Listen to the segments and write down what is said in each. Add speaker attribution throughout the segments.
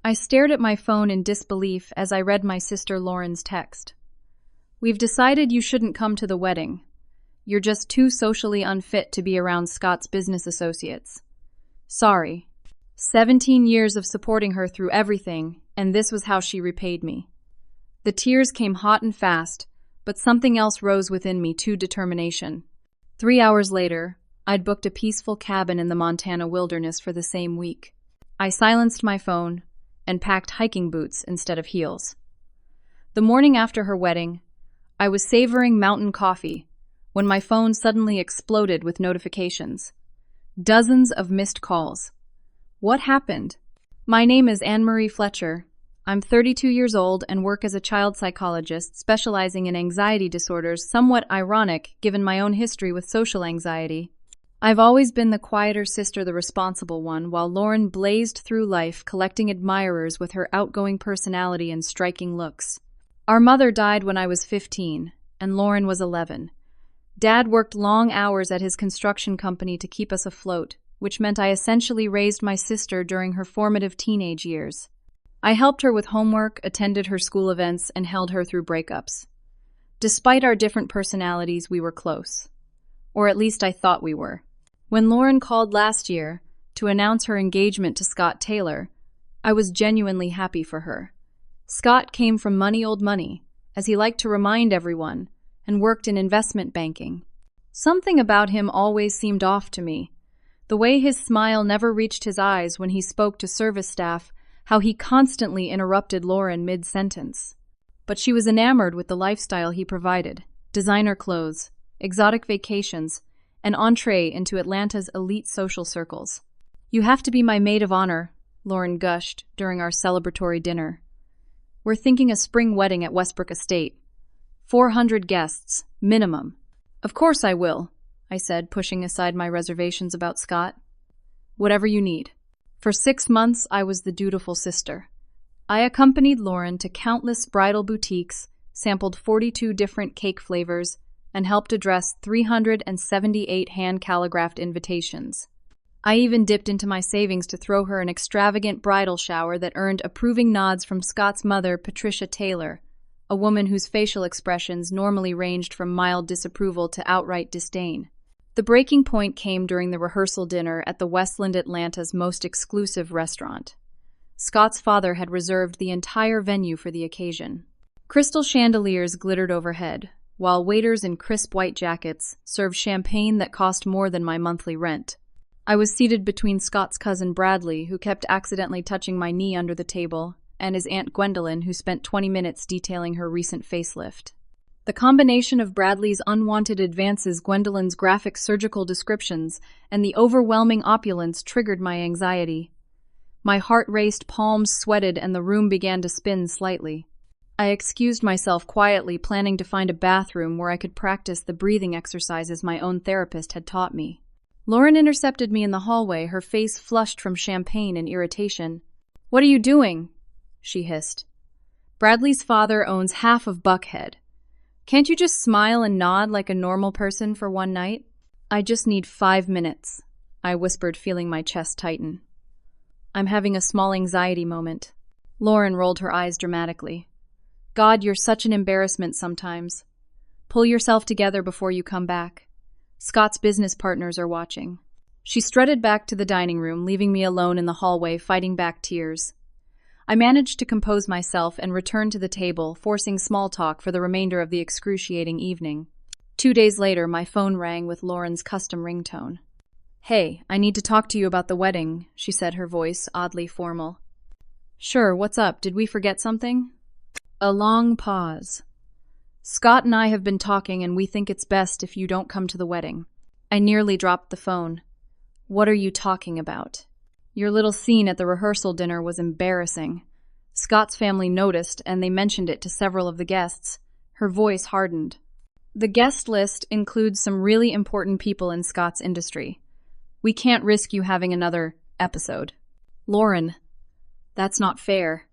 Speaker 1: I stared at my phone in disbelief as I read my sister Lauren's text. "We've decided you shouldn't come to the wedding. You're just too socially unfit to be around Scott's business associates. Sorry." 17 years of supporting her through everything, and this was how she repaid me. The tears came hot and fast, but something else rose within me, determination. 3 hours later, I'd booked a peaceful cabin in the Montana wilderness for the same week. I silenced my phone and packed hiking boots instead of heels. The morning after her wedding, I was savoring mountain coffee when my phone suddenly exploded with notifications. Dozens of missed calls. What happened? My name is Anne-Marie Fletcher. I'm 32 years old and work as a child psychologist specializing in anxiety disorders, somewhat ironic given my own history with social anxiety. I've always been the quieter sister, the responsible one, while Lauren blazed through life collecting admirers with her outgoing personality and striking looks. Our mother died when I was 15, and Lauren was 11. Dad worked long hours at his construction company to keep us afloat, which meant I essentially raised my sister during her formative teenage years. I helped her with homework, attended her school events, and held her through breakups. Despite our different personalities, we were close. Or at least I thought we were. When Lauren called last year to announce her engagement to Scott Taylor, I was genuinely happy for her. Scott came from old money, as he liked to remind everyone, and worked in investment banking. Something about him always seemed off to me. The way his smile never reached his eyes when he spoke to service staff, how he constantly interrupted Lauren mid-sentence. But she was enamored with the lifestyle he provided: designer clothes, exotic vacations, an entree into Atlanta's elite social circles. "You have to be my maid of honor," Lauren gushed during our celebratory dinner. "We're thinking a spring wedding at Westbrook Estate. 400 guests, minimum." "Of course I will," I said, pushing aside my reservations about Scott. "Whatever you need." For 6 months, I was the dutiful sister. I accompanied Lauren to countless bridal boutiques, sampled 42 different cake flavors, and helped address 378 hand-calligraphed invitations. I even dipped into my savings to throw her an extravagant bridal shower that earned approving nods from Scott's mother, Patricia Taylor, a woman whose facial expressions normally ranged from mild disapproval to outright disdain. The breaking point came during the rehearsal dinner at the Westland Atlanta's most exclusive restaurant. Scott's father had reserved the entire venue for the occasion. Crystal chandeliers glittered overhead, while waiters in crisp white jackets served champagne that cost more than my monthly rent. I was seated between Scott's cousin Bradley, who kept accidentally touching my knee under the table, and his Aunt Gwendolyn, who spent 20 minutes detailing her recent facelift. The combination of Bradley's unwanted advances, Gwendolyn's graphic surgical descriptions, and the overwhelming opulence triggered my anxiety. My heart raced, palms sweated, and the room began to spin slightly. I excused myself quietly, planning to find a bathroom where I could practice the breathing exercises my own therapist had taught me. Lauren intercepted me in the hallway, her face flushed from champagne and irritation. "What are you doing?" she hissed. "Bradley's father owns half of Buckhead. Can't you just smile and nod like a normal person for one night?" "I just need 5 minutes," I whispered, feeling my chest tighten. "I'm having a small anxiety moment." Lauren rolled her eyes dramatically. "God, you're such an embarrassment sometimes. Pull yourself together before you come back. Scott's business partners are watching." She strutted back to the dining room, leaving me alone in the hallway, fighting back tears. I managed to compose myself and return to the table, forcing small talk for the remainder of the excruciating evening. 2 days later, my phone rang with Lauren's custom ringtone. "Hey, I need to talk to you about the wedding," she said, her voice oddly formal. "Sure, what's up? Did we forget something?" A long pause. "Scott and I have been talking, and we think it's best if you don't come to the wedding." I nearly dropped the phone. "What are you talking about?" "Your little scene at the rehearsal dinner was embarrassing. Scott's family noticed, and they mentioned it to several of the guests." Her voice hardened. "The guest list includes some really important people in Scott's industry. We can't risk you having another episode." "Lauren, that's not fair."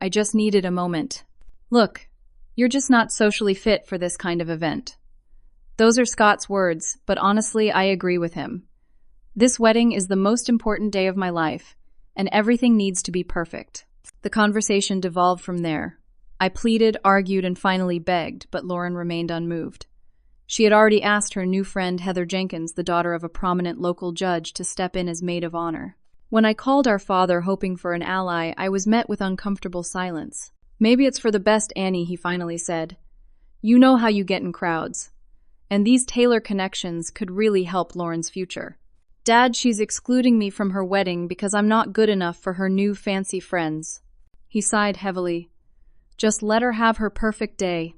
Speaker 1: I just needed a moment. "Look, you're just not socially fit for this kind of event." Those are Scott's words, but honestly, I agree with him. This wedding is the most important day of my life, and everything needs to be perfect. The conversation devolved from there. I pleaded, argued, and finally begged, but Lauren remained unmoved. She had already asked her new friend Heather Jenkins, the daughter of a prominent local judge, to step in as maid of honor. When I called our father hoping for an ally, I was met with uncomfortable silence. "Maybe it's for the best, Annie," he finally said. "You know how you get in crowds. And these Taylor connections could really help Lauren's future. Dad, she's excluding me from her wedding because I'm not good enough for her new fancy friends." He sighed heavily. "Just let her have her perfect day.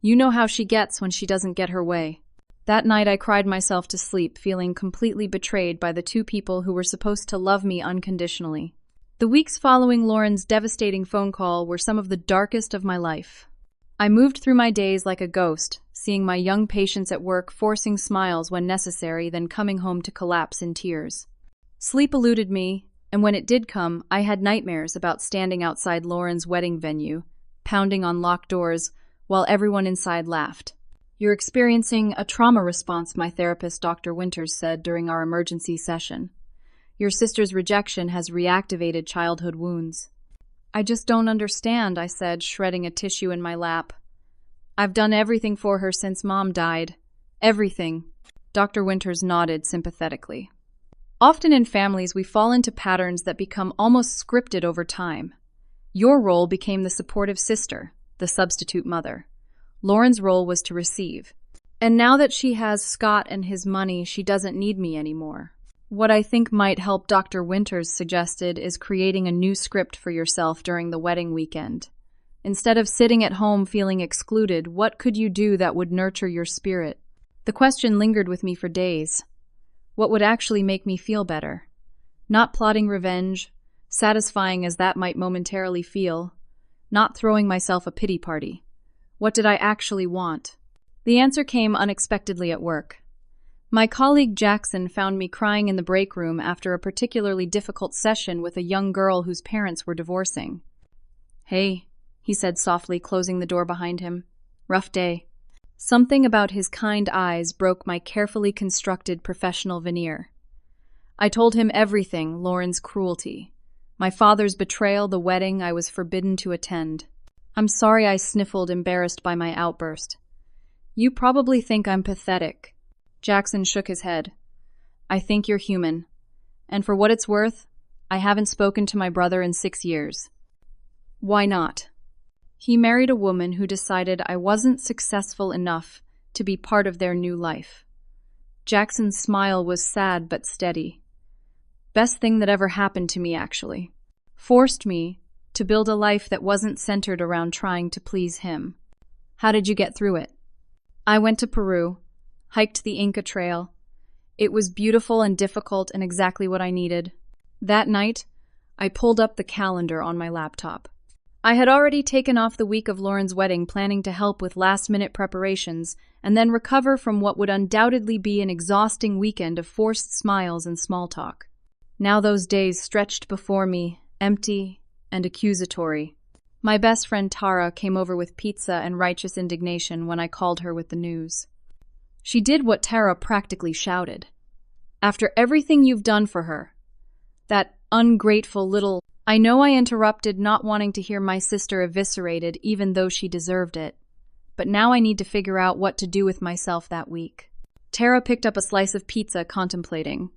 Speaker 1: You know how she gets when she doesn't get her way." That night I cried myself to sleep, feeling completely betrayed by the two people who were supposed to love me unconditionally. The weeks following Lauren's devastating phone call were some of the darkest of my life. I moved through my days like a ghost, seeing my young patients at work forcing smiles when necessary, then coming home to collapse in tears. Sleep eluded me, and when it did come, I had nightmares about standing outside Lauren's wedding venue, pounding on locked doors, while everyone inside laughed. "You're experiencing a trauma response," my therapist, Dr. Winters, said during our emergency session. "Your sister's rejection has reactivated childhood wounds." "I just don't understand," I said, shredding a tissue in my lap. "I've done everything for her since Mom died. Everything." Dr. Winters nodded sympathetically. "Often in families, we fall into patterns that become almost scripted over time. Your role became the supportive sister, the substitute mother. Lauren's role was to receive. And now that she has Scott and his money, she doesn't need me anymore. What I think might help," Dr. Winters suggested, "is creating a new script for yourself during the wedding weekend. Instead of sitting at home feeling excluded, what could you do that would nurture your spirit?" The question lingered with me for days. What would actually make me feel better? Not plotting revenge, satisfying as that might momentarily feel. Not throwing myself a pity party. What did I actually want? The answer came unexpectedly at work. My colleague Jackson found me crying in the break room after a particularly difficult session with a young girl whose parents were divorcing. "Hey," he said softly, closing the door behind him. "Rough day." Something about his kind eyes broke my carefully constructed professional veneer. I told him everything: Lauren's cruelty, my father's betrayal, the wedding I was forbidden to attend. "I'm sorry," I sniffled, embarrassed by my outburst. "You probably think I'm pathetic." Jackson shook his head. "I think you're human. And for what it's worth, I haven't spoken to my brother in 6 years." "Why not?" "He married a woman who decided I wasn't successful enough to be part of their new life." Jackson's smile was sad but steady. "Best thing that ever happened to me, actually. Forced me to build a life that wasn't centered around trying to please him." "How did you get through it?" "I went to Peru, hiked the Inca Trail. It was beautiful and difficult and exactly what I needed. That night, I pulled up the calendar on my laptop. I had already taken off the week of Lauren's wedding, planning to help with last-minute preparations and then recover from what would undoubtedly be an exhausting weekend of forced smiles and small talk. Now those days stretched before me, empty and accusatory. My best friend Tara came over with pizza and righteous indignation when I called her with the news. She did what Tara practically shouted. "After everything you've done for her. That ungrateful little—" I know I interrupted, not wanting to hear my sister eviscerated, even though she deserved it. But now I need to figure out what to do with myself that week. Tara picked up a slice of pizza, contemplating.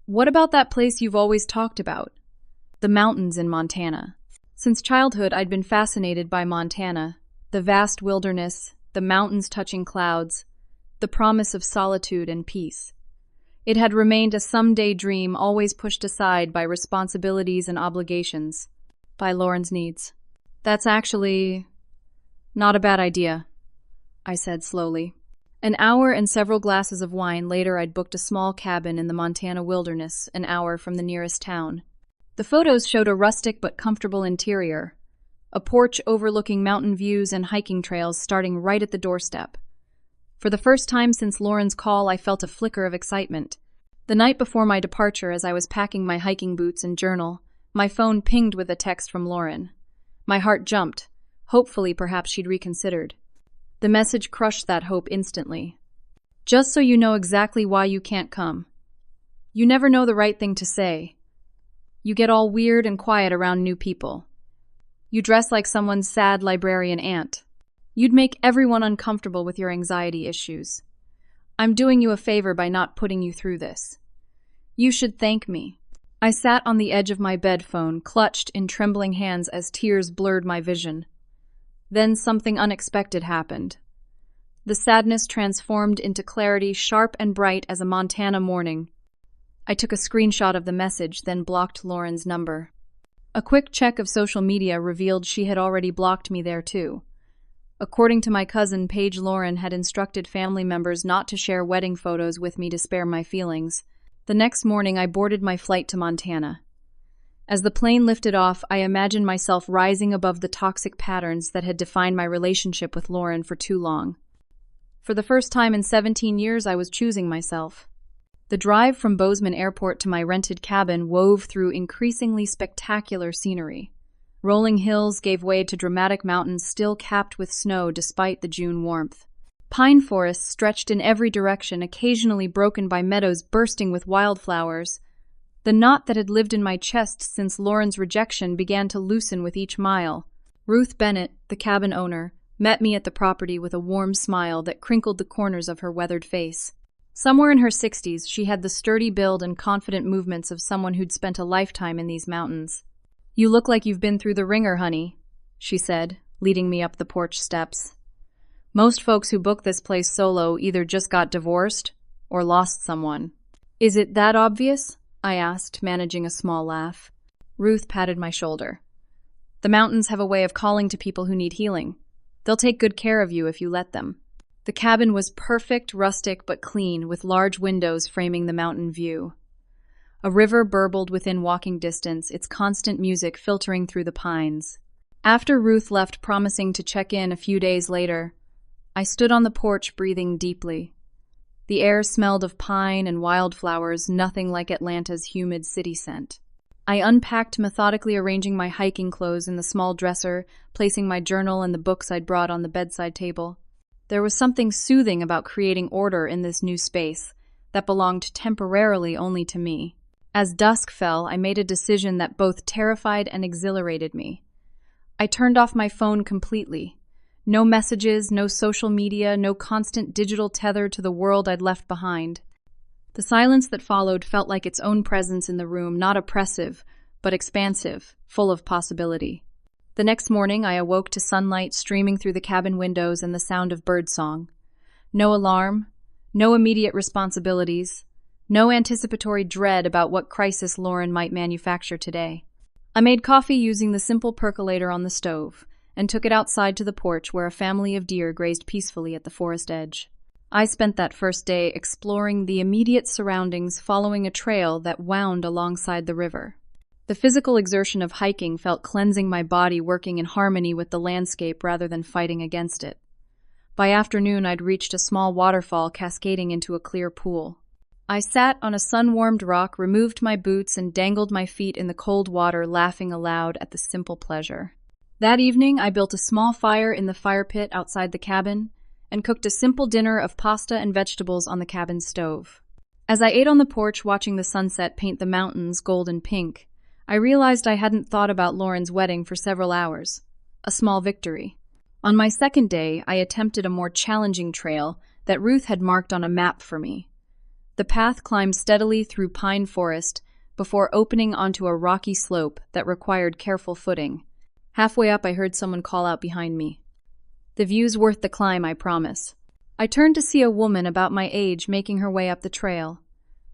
Speaker 1: "What about that place you've always talked about? The mountains in Montana." Since childhood, I'd been fascinated by Montana, the vast wilderness, the mountains touching clouds, the promise of solitude and peace. It had remained a someday dream, always pushed aside by responsibilities and obligations, by Lauren's needs. "That's actually not a bad idea," I said slowly. An hour and several glasses of wine later, I'd booked a small cabin in the Montana wilderness, an hour from the nearest town. The photos showed a rustic but comfortable interior, a porch overlooking mountain views and hiking trails starting right at the doorstep. For the first time since Lauren's call, I felt a flicker of excitement. The night before my departure, as I was packing my hiking boots and journal, my phone pinged with a text from Lauren. My heart jumped. Hopefully, perhaps she'd reconsidered. The message crushed that hope instantly. "Just so you know exactly why you can't come. You never know the right thing to say. You get all weird and quiet around new people. You dress like someone's sad librarian aunt. You'd make everyone uncomfortable with your anxiety issues. I'm doing you a favor by not putting you through this. You should thank me. I sat on the edge of my bed phone, clutched in trembling hands as tears blurred my vision. Then something unexpected happened. The sadness transformed into clarity, sharp and bright as a Montana morning. I took a screenshot of the message, then blocked Lauren's number. A quick check of social media revealed she had already blocked me there too. According to my cousin, Paige, Lauren had instructed family members not to share wedding photos with me to spare my feelings. The next morning, I boarded my flight to Montana. As the plane lifted off, I imagined myself rising above the toxic patterns that had defined my relationship with Lauren for too long. For the first time in 17 years, I was choosing myself. The drive from Bozeman Airport to my rented cabin wove through increasingly spectacular scenery. Rolling hills gave way to dramatic mountains still capped with snow despite the June warmth. Pine forests stretched in every direction, occasionally broken by meadows bursting with wildflowers. The knot that had lived in my chest since Lauren's rejection began to loosen with each mile. Ruth Bennett, the cabin owner, met me at the property with a warm smile that crinkled the corners of her weathered face. Somewhere in her 60s, she had the sturdy build and confident movements of someone who'd spent a lifetime in these mountains. "You look like you've been through the ringer, honey," she said, leading me up the porch steps. "Most folks who book this place solo either just got divorced or lost someone." "Is it that obvious?" I asked, managing a small laugh. Ruth patted my shoulder. "The mountains have a way of calling to people who need healing. They'll take good care of you if you let them." The cabin was perfect, rustic, but clean, with large windows framing the mountain view. A river burbled within walking distance, its constant music filtering through the pines. After Ruth left, promising to check in a few days later, I stood on the porch breathing deeply. The air smelled of pine and wildflowers, nothing like Atlanta's humid city scent. I unpacked, methodically arranging my hiking clothes in the small dresser, placing my journal and the books I'd brought on the bedside table. There was something soothing about creating order in this new space that belonged temporarily only to me. As dusk fell, I made a decision that both terrified and exhilarated me. I turned off my phone completely. No messages, no social media, no constant digital tether to the world I'd left behind. The silence that followed felt like its own presence in the room, not oppressive, but expansive, full of possibility. The next morning, I awoke to sunlight streaming through the cabin windows and the sound of birdsong. No alarm, no immediate responsibilities, no anticipatory dread about what crisis Lauren might manufacture today. I made coffee using the simple percolator on the stove and took it outside to the porch where a family of deer grazed peacefully at the forest edge. I spent that first day exploring the immediate surroundings, following a trail that wound alongside the river. The physical exertion of hiking felt cleansing my body, working in harmony with the landscape rather than fighting against it. By afternoon, I'd reached a small waterfall cascading into a clear pool. I sat on a sun-warmed rock, removed my boots, and dangled my feet in the cold water, laughing aloud at the simple pleasure. That evening, I built a small fire in the fire pit outside the cabin and cooked a simple dinner of pasta and vegetables on the cabin stove. As I ate on the porch, watching the sunset paint the mountains gold and pink, I realized I hadn't thought about Lauren's wedding for several hours. A small victory. On my second day, I attempted a more challenging trail that Ruth had marked on a map for me. The path climbed steadily through pine forest before opening onto a rocky slope that required careful footing. Halfway up, I heard someone call out behind me. "The view's worth the climb, I promise." I turned to see a woman about my age making her way up the trail.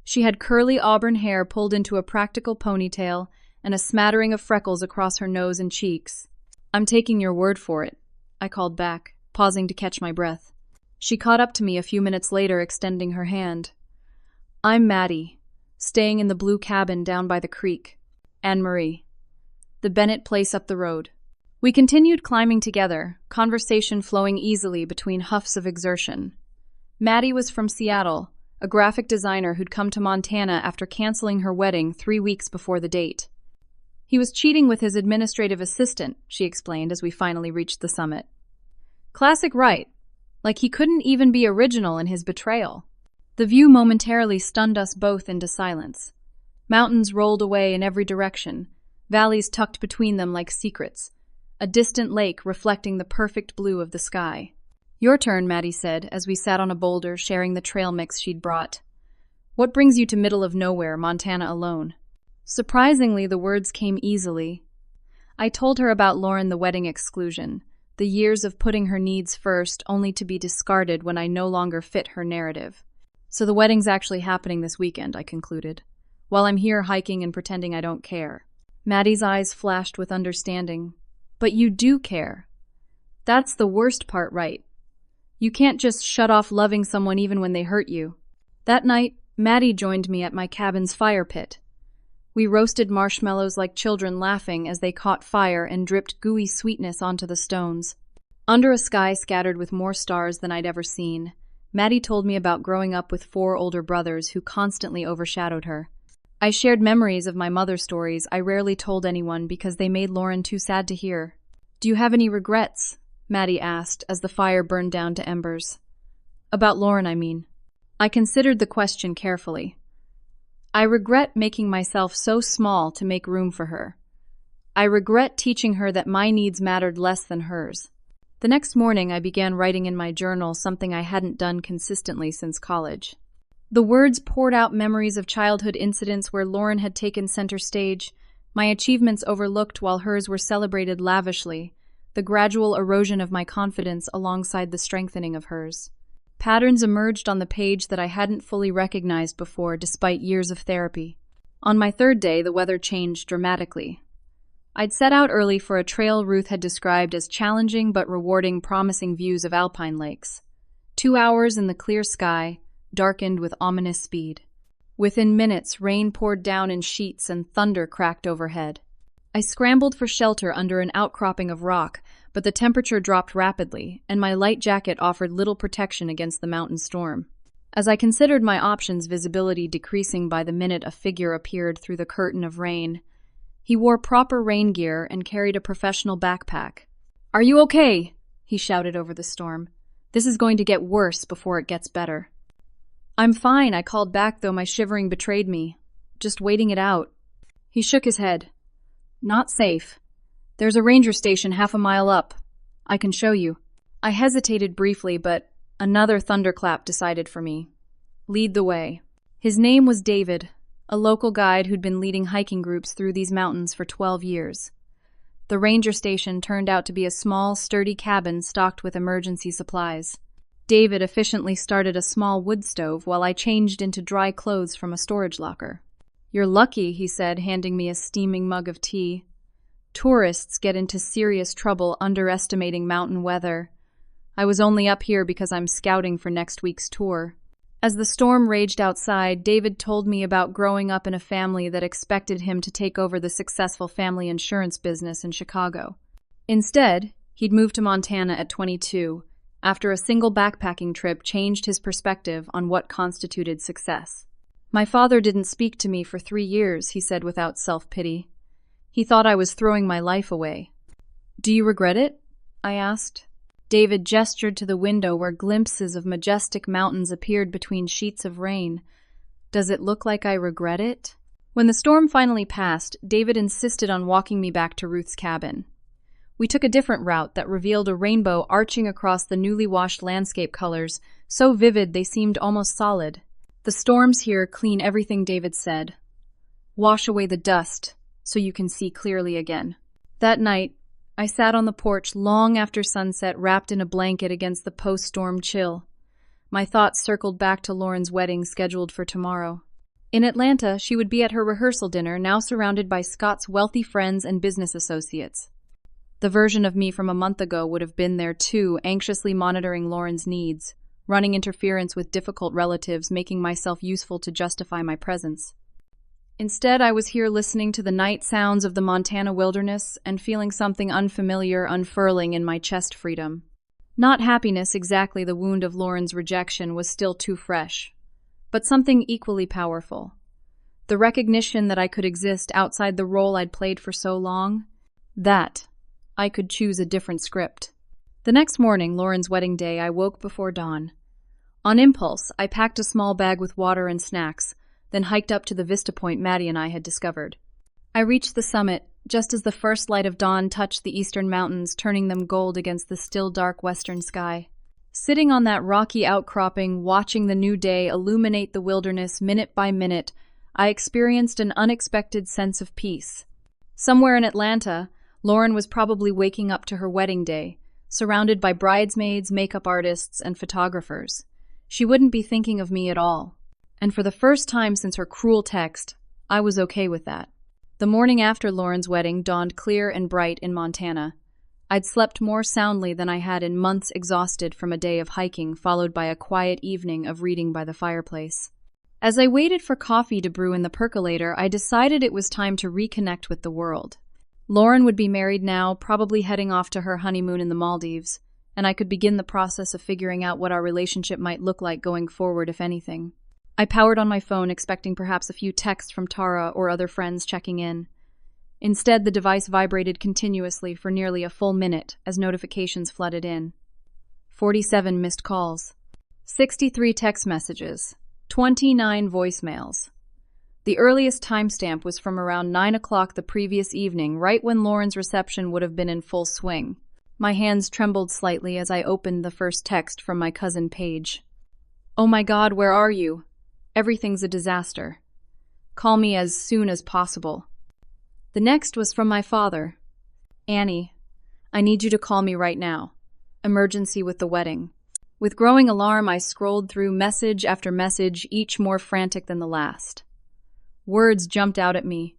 Speaker 1: She had curly auburn hair pulled into a practical ponytail and a smattering of freckles across her nose and cheeks. "I'm taking your word for it," I called back, pausing to catch my breath. She caught up to me a few minutes later, extending her hand. "I'm Maddie, staying in the blue cabin down by the creek. Anne-Marie. The Bennett place up the road." We continued climbing together, conversation flowing easily between huffs of exertion. Maddie was from Seattle, a graphic designer who'd come to Montana after canceling her wedding 3 weeks before the date. He was cheating with his administrative assistant, she explained as we finally reached the summit. Classic right, like he couldn't even be original in his betrayal. The view momentarily stunned us both into silence. Mountains rolled away in every direction, valleys tucked between them like secrets. a distant lake reflecting the perfect blue of the sky. "Your turn," Maddie said, as we sat on a boulder sharing the trail mix she'd brought. "What brings you to middle of nowhere, Montana alone?" Surprisingly, the words came easily. I told her about Lauren the wedding exclusion, the years of putting her needs first only to be discarded when I no longer fit her narrative. "So the wedding's actually happening this weekend," I concluded, "while I'm here hiking and pretending I don't care." Maddie's eyes flashed with understanding. "But you do care. That's the worst part, right? You can't just shut off loving someone even when they hurt you." That night, Maddie joined me at my cabin's fire pit. We roasted marshmallows like children, laughing as they caught fire and dripped gooey sweetness onto the stones. Under a sky scattered with more stars than I'd ever seen, Maddie told me about growing up with 4 older brothers who constantly overshadowed her. I shared memories of my mother's stories I rarely told anyone because they made Lauren too sad to hear. "Do you have any regrets?" Maddie asked as the fire burned down to embers. "About Lauren, I mean." I considered the question carefully. "I regret making myself so small to make room for her. I regret teaching her that my needs mattered less than hers." The next morning, I began writing in my journal, something I hadn't done consistently since college. The words poured out memories of childhood incidents where Lauren had taken center stage, my achievements overlooked while hers were celebrated lavishly, the gradual erosion of my confidence alongside the strengthening of hers. Patterns emerged on the page that I hadn't fully recognized before, despite years of therapy. On my 3rd day, the weather changed dramatically. I'd set out early for a trail Ruth had described as challenging but rewarding, promising views of alpine lakes. 2 hours in the clear sky, darkened with ominous speed. Within minutes, rain poured down in sheets and thunder cracked overhead. I scrambled for shelter under an outcropping of rock, but the temperature dropped rapidly, and my light jacket offered little protection against the mountain storm. As I considered my options, visibility decreasing by the minute, a figure appeared through the curtain of rain. He wore proper rain gear and carried a professional backpack. "Are you okay?" he shouted over the storm. "This is going to get worse before it gets better." "I'm fine," I called back, though my shivering betrayed me. "Just waiting it out." He shook his head. "Not safe. There's a ranger station half a mile up. I can show you." I hesitated briefly, but another thunderclap decided for me. "Lead the way." His name was David, a local guide who'd been leading hiking groups through these mountains for 12 years. The ranger station turned out to be a small, sturdy cabin stocked with emergency supplies. David efficiently started a small wood stove while I changed into dry clothes from a storage locker. "You're lucky," he said, handing me a steaming mug of tea. "Tourists get into serious trouble underestimating mountain weather. I was only up here because I'm scouting for next week's tour." As the storm raged outside, David told me about growing up in a family that expected him to take over the successful family insurance business in Chicago. Instead, he'd moved to Montana at 22, after a single backpacking trip changed his perspective on what constituted success. "My father didn't speak to me for 3 years," he said without self-pity. "He thought I was throwing my life away." "Do you regret it?" I asked. David gestured to the window where glimpses of majestic mountains appeared between sheets of rain. "Does it look like I regret it?" When the storm finally passed, David insisted on walking me back to Ruth's cabin. We took a different route that revealed a rainbow arching across the newly washed landscape colors, so vivid they seemed almost solid. "The storms here clean everything," David said. "Wash away the dust, so you can see clearly again." That night, I sat on the porch long after sunset, wrapped in a blanket against the post-storm chill. My thoughts circled back to Lauren's wedding scheduled for tomorrow. In Atlanta, she would be at her rehearsal dinner, now surrounded by Scott's wealthy friends and business associates. The version of me from a month ago would have been there too, anxiously monitoring Lauren's needs, running interference with difficult relatives, making myself useful to justify my presence. Instead, I was here listening to the night sounds of the Montana wilderness and feeling something unfamiliar unfurling in my chest. Freedom. Not happiness, exactly. The wound of Lauren's rejection was still too fresh, but something equally powerful. The recognition that I could exist outside the role I'd played for so long, that I could choose a different script. The next morning, Lauren's wedding day, I woke before dawn. On impulse, I packed a small bag with water and snacks, then hiked up to the vista point Maddie and I had discovered. I reached the summit, just as the first light of dawn touched the eastern mountains, turning them gold against the still dark western sky. Sitting on that rocky outcropping, watching the new day illuminate the wilderness minute by minute, I experienced an unexpected sense of peace. Somewhere in Atlanta, Lauren was probably waking up to her wedding day, surrounded by bridesmaids, makeup artists, and photographers. She wouldn't be thinking of me at all. And for the first time since her cruel text, I was okay with that. The morning after Lauren's wedding dawned clear and bright in Montana. I'd slept more soundly than I had in months, exhausted from a day of hiking followed by a quiet evening of reading by the fireplace. As I waited for coffee to brew in the percolator, I decided it was time to reconnect with the world. Lauren would be married now, probably heading off to her honeymoon in the Maldives, and I could begin the process of figuring out what our relationship might look like going forward, if anything. I powered on my phone, expecting perhaps a few texts from Tara or other friends checking in. Instead, the device vibrated continuously for nearly a full minute as notifications flooded in. 47 missed calls, 63 text messages, 29 voicemails. The earliest timestamp was from around 9 o'clock the previous evening, right when Lauren's reception would have been in full swing. My hands trembled slightly as I opened the first text from my cousin Paige. "Oh my God, where are you? Everything's a disaster. Call me as soon as possible." The next was from my father. "Annie, I need you to call me right now. Emergency with the wedding." With growing alarm, I scrolled through message after message, each more frantic than the last. Words jumped out at me.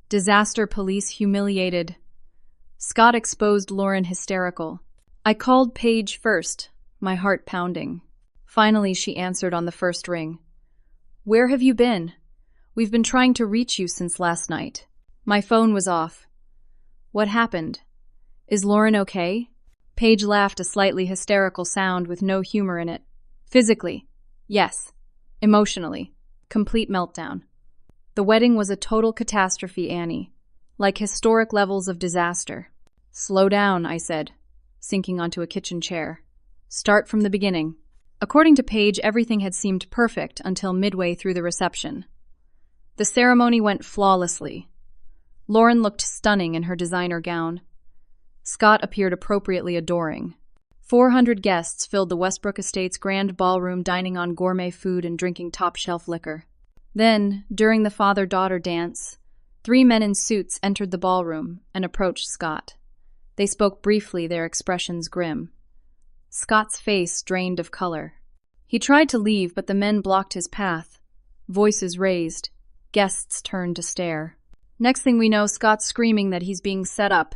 Speaker 1: Disaster police humiliated. Scott exposed Lauren hysterical. I called Paige first, my heart pounding. Finally, she answered on the first ring. "Where have you been? We've been trying to reach you since last night." My phone was off. "What happened? Is Lauren okay?" Paige laughed, a slightly hysterical sound with no humor in it. "Physically, yes. Emotionally, complete meltdown. The wedding was a total catastrophe, Annie. Like historic levels of disaster." "Slow down," I said, sinking onto a kitchen chair. "Start from the beginning." According to Paige, everything had seemed perfect until midway through the reception. The ceremony went flawlessly. Lauren looked stunning in her designer gown. Scott appeared appropriately adoring. 400 guests filled the Westbrook Estate's grand ballroom, dining on gourmet food and drinking top-shelf liquor. Then, during the father-daughter dance, 3 men in suits entered the ballroom and approached Scott. They spoke briefly, their expressions grim. Scott's face drained of color. He tried to leave, but the men blocked his path. Voices raised. Guests turned to stare. Next thing we know, Scott's screaming that he's being set up,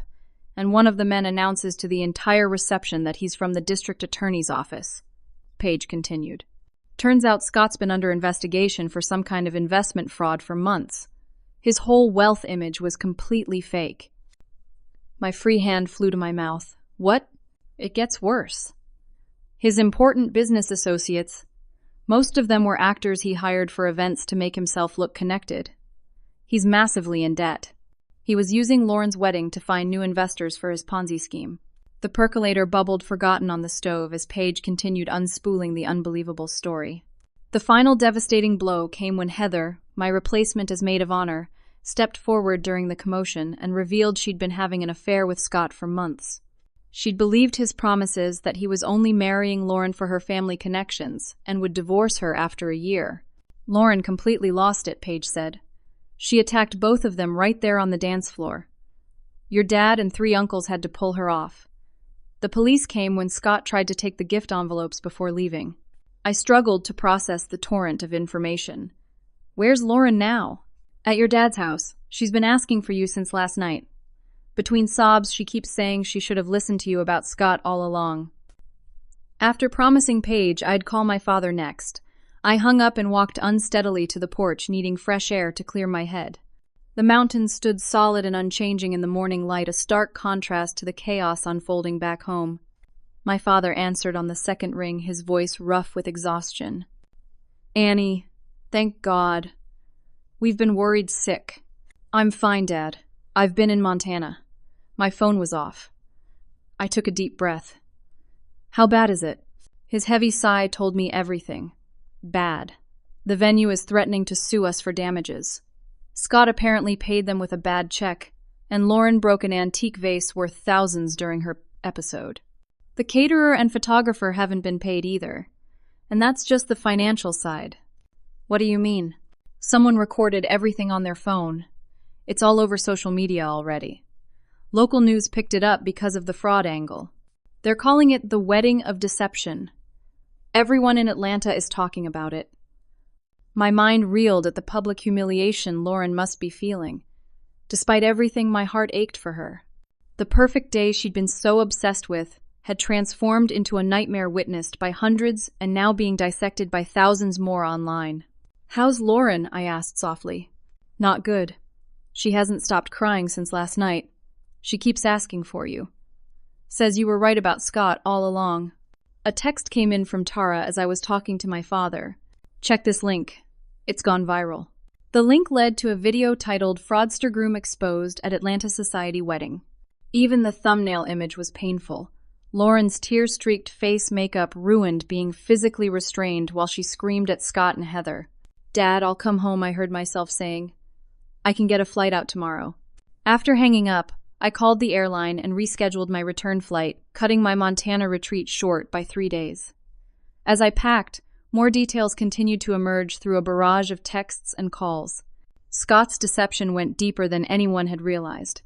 Speaker 1: and one of the men announces to the entire reception that he's from the district attorney's office. Paige continued. Turns out Scott's been under investigation for some kind of investment fraud for months. His whole wealth image was completely fake. My free hand flew to my mouth. What? It gets worse. His important business associates, most of them were actors he hired for events to make himself look connected. He's massively in debt. He was using Lauren's wedding to find new investors for his Ponzi scheme. The percolator bubbled forgotten on the stove as Paige continued unspooling the unbelievable story. The final devastating blow came when Heather, my replacement as maid of honor, stepped forward during the commotion and revealed she'd been having an affair with Scott for months. She'd believed his promises that he was only marrying Lauren for her family connections and would divorce her after a year. Lauren completely lost it, Paige said. She attacked both of them right there on the dance floor. Your dad and 3 uncles had to pull her off. The police came when Scott tried to take the gift envelopes before leaving. I struggled to process the torrent of information. Where's Lauren now? At your dad's house. She's been asking for you since last night. Between sobs, she keeps saying she should have listened to you about Scott all along. After promising Paige I'd call my father next, I hung up and walked unsteadily to the porch, needing fresh air to clear my head. The mountains stood solid and unchanging in the morning light, a stark contrast to the chaos unfolding back home. My father answered on the second ring, his voice rough with exhaustion. Annie, thank God. We've been worried sick. I'm fine, Dad. I've been in Montana. My phone was off. I took a deep breath. How bad is it? His heavy sigh told me everything. Bad. The venue is threatening to sue us for damages. Scott apparently paid them with a bad check, and Lauren broke an antique vase worth thousands during her episode. The caterer and photographer haven't been paid either. And that's just the financial side. What do you mean? Someone recorded everything on their phone. It's all over social media already. Local news picked it up because of the fraud angle. They're calling it the wedding of deception. Everyone in Atlanta is talking about it. My mind reeled at the public humiliation Lauren must be feeling. Despite everything, my heart ached for her. The perfect day she'd been so obsessed with had transformed into a nightmare witnessed by hundreds and now being dissected by thousands more online. "How's Lauren?" I asked softly. "Not good. She hasn't stopped crying since last night. She keeps asking for you. Says you were right about Scott all along." A text came in from Tara as I was talking to my father. "Check this link. It's gone viral." The link led to a video titled "Fraudster Groom Exposed at Atlanta Society Wedding." Even the thumbnail image was painful. Lauren's tear-streaked face makeup ruined, being physically restrained while she screamed at Scott and Heather. "Dad, I'll come home," I heard myself saying. "I can get a flight out tomorrow." After hanging up, I called the airline and rescheduled my return flight, cutting my Montana retreat short by 3 days. As I packed, more details continued to emerge through a barrage of texts and calls. Scott's deception went deeper than anyone had realized.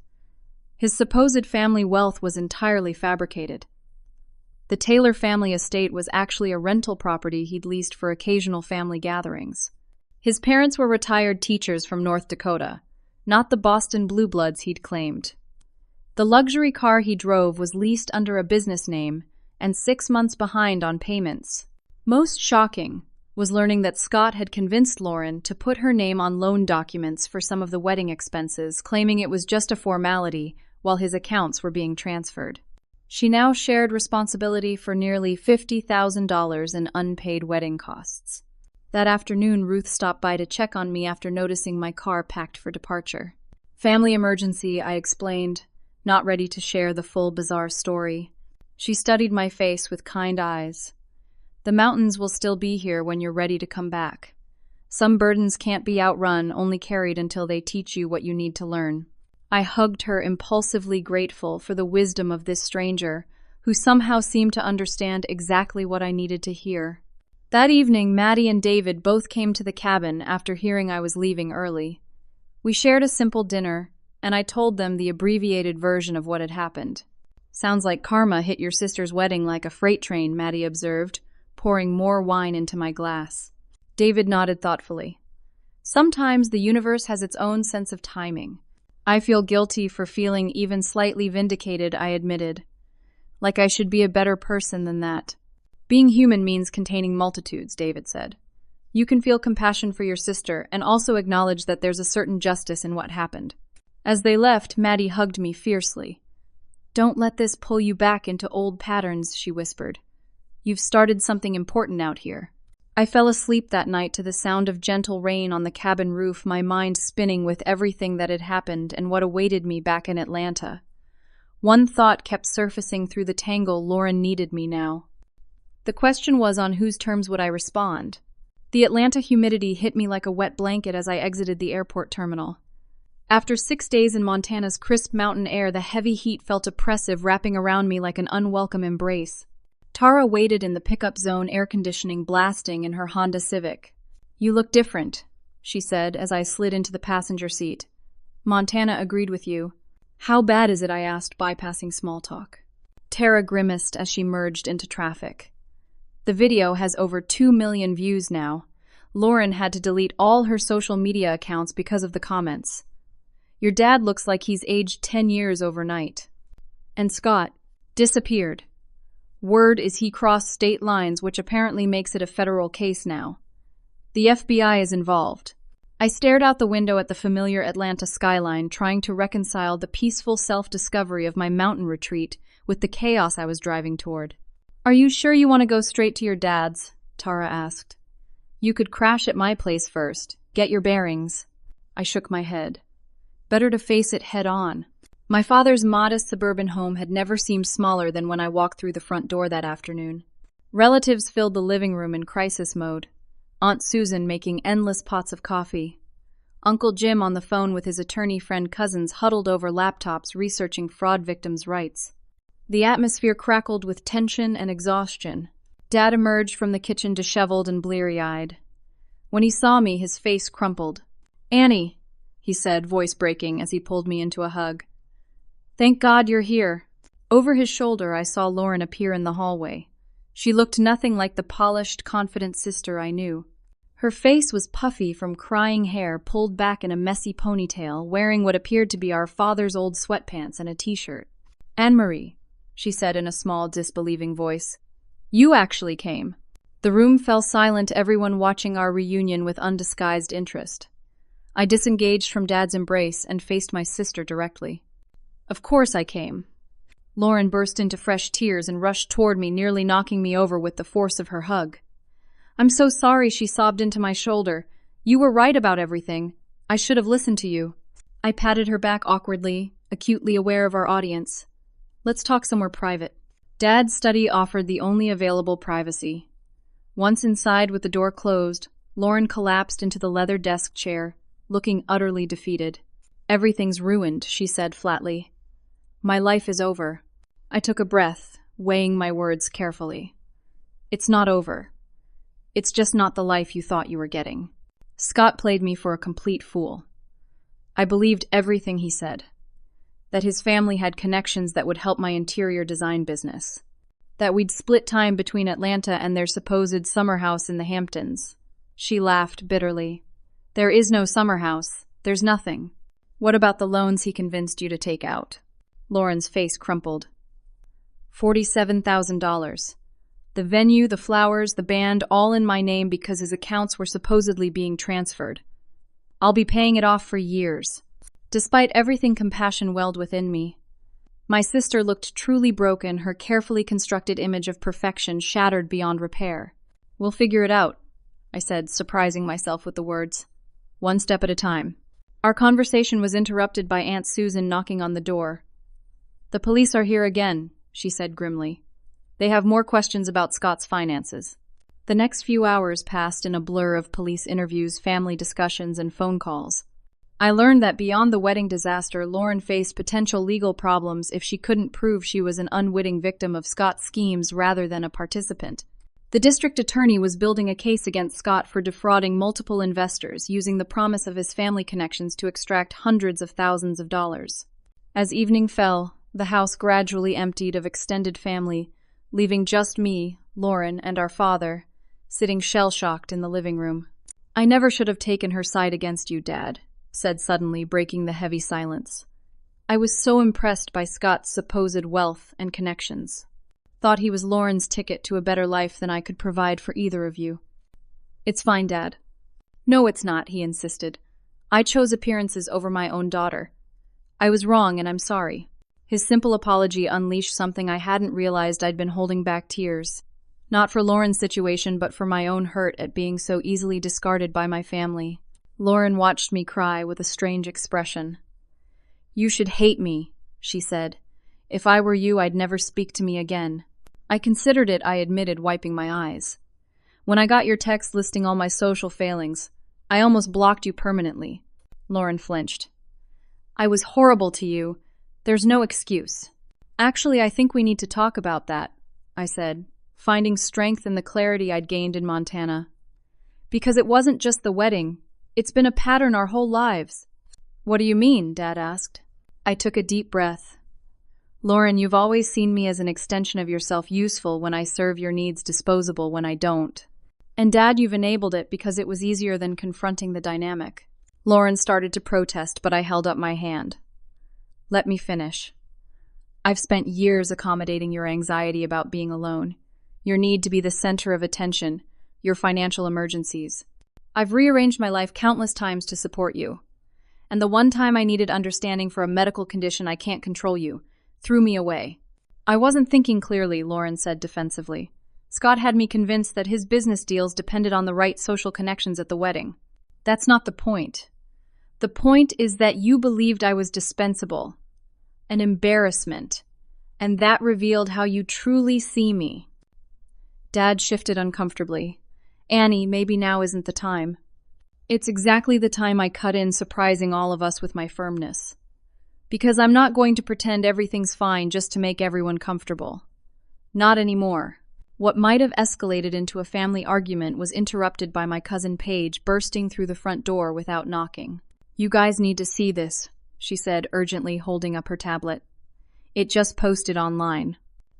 Speaker 1: His supposed family wealth was entirely fabricated. The Taylor family estate was actually a rental property he'd leased for occasional family gatherings. His parents were retired teachers from North Dakota, not the Boston Blue Bloods he'd claimed. The luxury car he drove was leased under a business name and 6 months behind on payments. Most shocking was learning that Scott had convinced Lauren to put her name on loan documents for some of the wedding expenses, claiming it was just a formality while his accounts were being transferred. She now shared responsibility for nearly $50,000 in unpaid wedding costs. That afternoon, Ruth stopped by to check on me after noticing my car packed for departure. "Family emergency," I explained, not ready to share the full bizarre story. She studied my face with kind eyes. "The mountains will still be here when you're ready to come back. Some burdens can't be outrun, only carried until they teach you what you need to learn." I hugged her, impulsively grateful for the wisdom of this stranger, who somehow seemed to understand exactly what I needed to hear. That evening, Maddie and David both came to the cabin after hearing I was leaving early. We shared a simple dinner, and I told them the abbreviated version of what had happened. "Sounds like karma hit your sister's wedding like a freight train," Maddie observed, pouring more wine into my glass. David nodded thoughtfully. "Sometimes the universe has its own sense of timing." I feel guilty for feeling even slightly vindicated, I admitted. Like I should be a better person than that. "Being human means containing multitudes," David said. "You can feel compassion for your sister and also acknowledge that there's a certain justice in what happened." As they left, Maddie hugged me fiercely. "Don't let this pull you back into old patterns," she whispered. "You've started something important out here." I fell asleep that night to the sound of gentle rain on the cabin roof, my mind spinning with everything that had happened and what awaited me back in Atlanta. One thought kept surfacing through the tangle: Lauren needed me now. The question was, on whose terms would I respond? The Atlanta humidity hit me like a wet blanket as I exited the airport terminal. After 6 days in Montana's crisp mountain air, the heavy heat felt oppressive, wrapping around me like an unwelcome embrace. Tara waited in the pickup zone, air conditioning blasting in her Honda Civic. "You look different," she said as I slid into the passenger seat. "Montana agreed with you." "How bad is it?" I asked, bypassing small talk. Tara grimaced as she merged into traffic. "The video has over 2 million views now. Lauren had to delete all her social media accounts because of the comments. Your dad looks like he's aged 10 years overnight. And Scott disappeared. Word is he crossed state lines, which apparently makes it a federal case now. The FBI is involved." I stared out the window at the familiar Atlanta skyline, trying to reconcile the peaceful self-discovery of my mountain retreat with the chaos I was driving toward. "Are you sure you want to go straight to your dad's?" Tara asked. "You could crash at my place first. Get your bearings." I shook my head. Better to face it head on. My father's modest suburban home had never seemed smaller than when I walked through the front door that afternoon. Relatives filled the living room in crisis mode. Aunt Susan making endless pots of coffee. Uncle Jim on the phone with his attorney friend cousins huddled over laptops researching fraud victims' rights. The atmosphere crackled with tension and exhaustion. Dad emerged from the kitchen disheveled and bleary-eyed. When he saw me, his face crumpled. "Annie," he said, voice breaking as he pulled me into a hug. "Thank God you're here." Over his shoulder, I saw Lauren appear in the hallway. She looked nothing like the polished, confident sister I knew. Her face was puffy from crying hair pulled back in a messy ponytail, wearing what appeared to be our father's old sweatpants and a t-shirt. "Anne-Marie," she said in a small, disbelieving voice. "You actually came." The room fell silent, everyone watching our reunion with undisguised interest. I disengaged from Dad's embrace and faced my sister directly. "Of course I came." Lauren burst into fresh tears and rushed toward me, nearly knocking me over with the force of her hug. "I'm so sorry," she sobbed into my shoulder. "You were right about everything. I should have listened to you." I patted her back awkwardly, acutely aware of our audience. "Let's talk somewhere private." Dad's study offered the only available privacy. Once inside with the door closed, Lauren collapsed into the leather desk chair, looking utterly defeated. "Everything's ruined," she said flatly. "My life is over." I took a breath, weighing my words carefully. "It's not over. It's just not the life you thought you were getting." Scott played me for a complete fool. I believed everything he said. That his family had connections that would help my interior design business. That we'd split time between Atlanta and their supposed summer house in the Hamptons. She laughed bitterly. "There is no summer house. There's nothing." "What about the loans he convinced you to take out?" Lauren's face crumpled. $47,000. The venue, the flowers, the band, all in my name because his accounts were supposedly being transferred. I'll be paying it off for years. Despite everything, compassion welled within me. My sister looked truly broken, her carefully constructed image of perfection shattered beyond repair. "We'll figure it out," I said, surprising myself with the words. "One step at a time." Our conversation was interrupted by Aunt Susan knocking on the door. "The police are here again," she said grimly. "They have more questions about Scott's finances." The next few hours passed in a blur of police interviews, family discussions, and phone calls. I learned that beyond the wedding disaster, Lauren faced potential legal problems if she couldn't prove she was an unwitting victim of Scott's schemes rather than a participant. The district attorney was building a case against Scott for defrauding multiple investors, using the promise of his family connections to extract hundreds of thousands of dollars. As evening fell, the house gradually emptied of extended family, leaving just me, Lauren, and our father, sitting shell-shocked in the living room. "I never should have taken her side against you, Dad," said suddenly, breaking the heavy silence. "I was so impressed by Scott's supposed wealth and connections. Thought he was Lauren's ticket to a better life than I could provide for either of you." "It's fine, Dad." "No, it's not," he insisted. "I chose appearances over my own daughter. I was wrong, and I'm sorry." His simple apology unleashed something I hadn't realized. I'd been holding back tears. Not for Lauren's situation, but for my own hurt at being so easily discarded by my family. Lauren watched me cry with a strange expression. "You should hate me," she said. "If I were you, I'd never speak to me again." I considered it, I admitted, wiping my eyes. "When I got your text listing all my social failings, I almost blocked you permanently." Lauren flinched. "I was horrible to you. There's no excuse." "Actually, I think we need to talk about that," I said, finding strength in the clarity I'd gained in Montana. "Because it wasn't just the wedding. It's been a pattern our whole lives." "What do you mean?" Dad asked. I took a deep breath. "Lauren, you've always seen me as an extension of yourself, useful when I serve your needs, disposable when I don't. And Dad, you've enabled it because it was easier than confronting the dynamic." Lauren started to protest, but I held up my hand. "Let me finish. I've spent years accommodating your anxiety about being alone, your need to be the center of attention, your financial emergencies. I've rearranged my life countless times to support you. And the one time I needed understanding for a medical condition I can't control, you threw me away." "I wasn't thinking clearly," Lauren said defensively. "Scott had me convinced that his business deals depended on the right social connections at the wedding. That's not the point. The point is that you believed I was dispensable, an embarrassment, and that revealed how you truly see me." Dad shifted uncomfortably. "Annie, maybe now isn't the time." It's exactly the time I cut in, surprising all of us with my firmness. Because I'm not going to pretend everything's fine just to make everyone comfortable. Not anymore. What might have escalated into a family argument was interrupted by my cousin Paige bursting through the front door without knocking. "You guys need to see this," she said urgently, holding up her tablet. "It just posted online."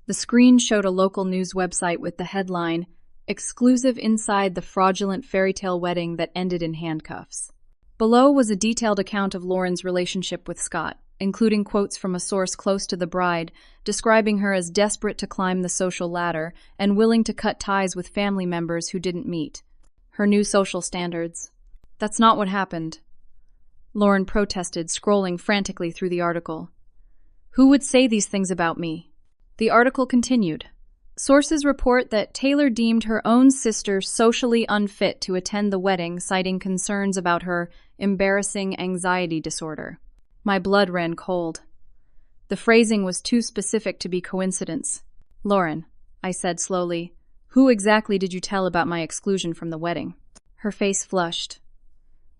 Speaker 1: The screen showed a local news website with the headline, "Exclusive Inside the Fraudulent Fairytale Wedding That Ended in Handcuffs." Below was a detailed account of Lauren's relationship with Scott, including quotes from a source close to the bride, describing her as desperate to climb the social ladder and willing to cut ties with family members who didn't meet her new social standards. "That's not what happened," Lauren protested, scrolling frantically through the article. "Who would say these things about me?" The article continued. Sources report that Taylor deemed her own sister socially unfit to attend the wedding, citing concerns about her embarrassing anxiety disorder. My blood ran cold. The phrasing was too specific to be coincidence. "Lauren," I said slowly, "who exactly did you tell about my exclusion from the wedding?" Her face flushed.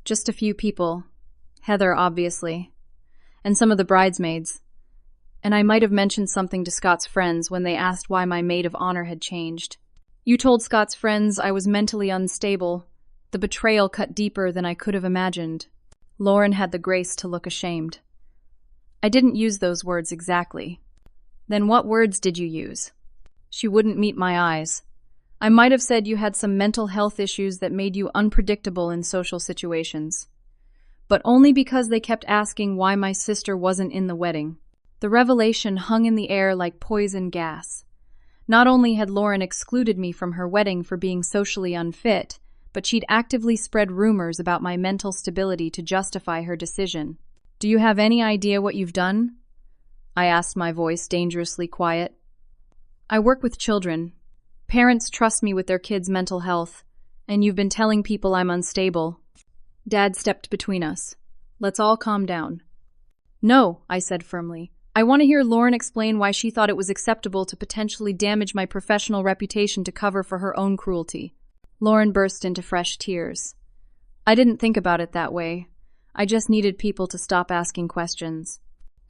Speaker 1: "Just a few people. Heather, obviously. And some of the bridesmaids. And I might have mentioned something to Scott's friends when they asked why my maid of honor had changed. You told Scott's friends I was mentally unstable. The betrayal cut deeper than I could have imagined." Lauren had the grace to look ashamed. "I didn't use those words exactly." "Then what words did you use?" She wouldn't meet my eyes. "I might have said you had some mental health issues that made you unpredictable in social situations. But only because they kept asking why my sister wasn't in the wedding." The revelation hung in the air like poison gas. Not only had Lauren excluded me from her wedding for being socially unfit, but she'd actively spread rumors about my mental stability to justify her decision. "Do you have any idea what you've done?" I asked, my voice dangerously quiet. "I work with children. Parents trust me with their kids' mental health, and you've been telling people I'm unstable." Dad stepped between us. "Let's all calm down." "No," I said firmly. "I want to hear Lauren explain why she thought it was acceptable to potentially damage my professional reputation to cover for her own cruelty." Lauren burst into fresh tears. "I didn't think about it that way. I just needed people to stop asking questions.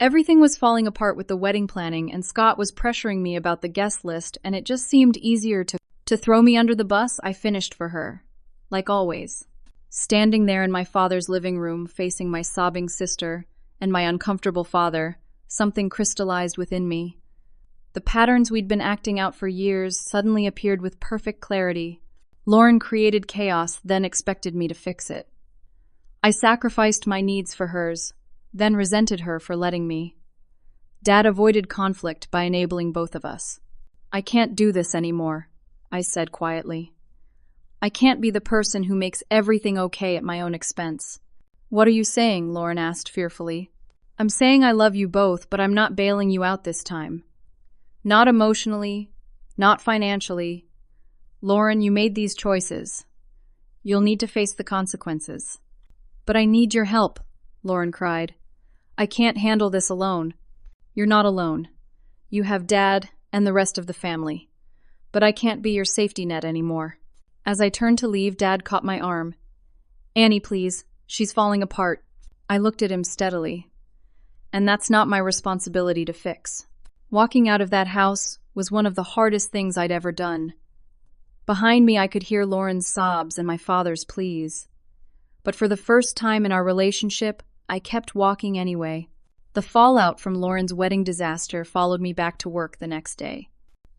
Speaker 1: Everything was falling apart with the wedding planning, and Scott was pressuring me about the guest list, and it just seemed easier to throw me under the bus. I finished for her. Like always. Standing there in my father's living room, facing my sobbing sister and my uncomfortable father, something crystallized within me. The patterns we'd been acting out for years suddenly appeared with perfect clarity. Lauren created chaos, then expected me to fix it. I sacrificed my needs for hers, then resented her for letting me. Dad avoided conflict by enabling both of us. "I can't do this anymore," I said quietly. "I can't be the person who makes everything okay at my own expense." "What are you saying?" Lauren asked fearfully. "I'm saying I love you both, but I'm not bailing you out this time. Not emotionally, not financially. Lauren, you made these choices. You'll need to face the consequences." "But I need your help," Lauren cried. "I can't handle this alone." "You're not alone. You have Dad and the rest of the family. But I can't be your safety net anymore." As I turned to leave, Dad caught my arm. "Annie, please. She's falling apart." I looked at him steadily. "And that's not my responsibility to fix." Walking out of that house was one of the hardest things I'd ever done. Behind me, I could hear Lauren's sobs and my father's pleas. But for the first time in our relationship, I kept walking anyway. The fallout from Lauren's wedding disaster followed me back to work the next day.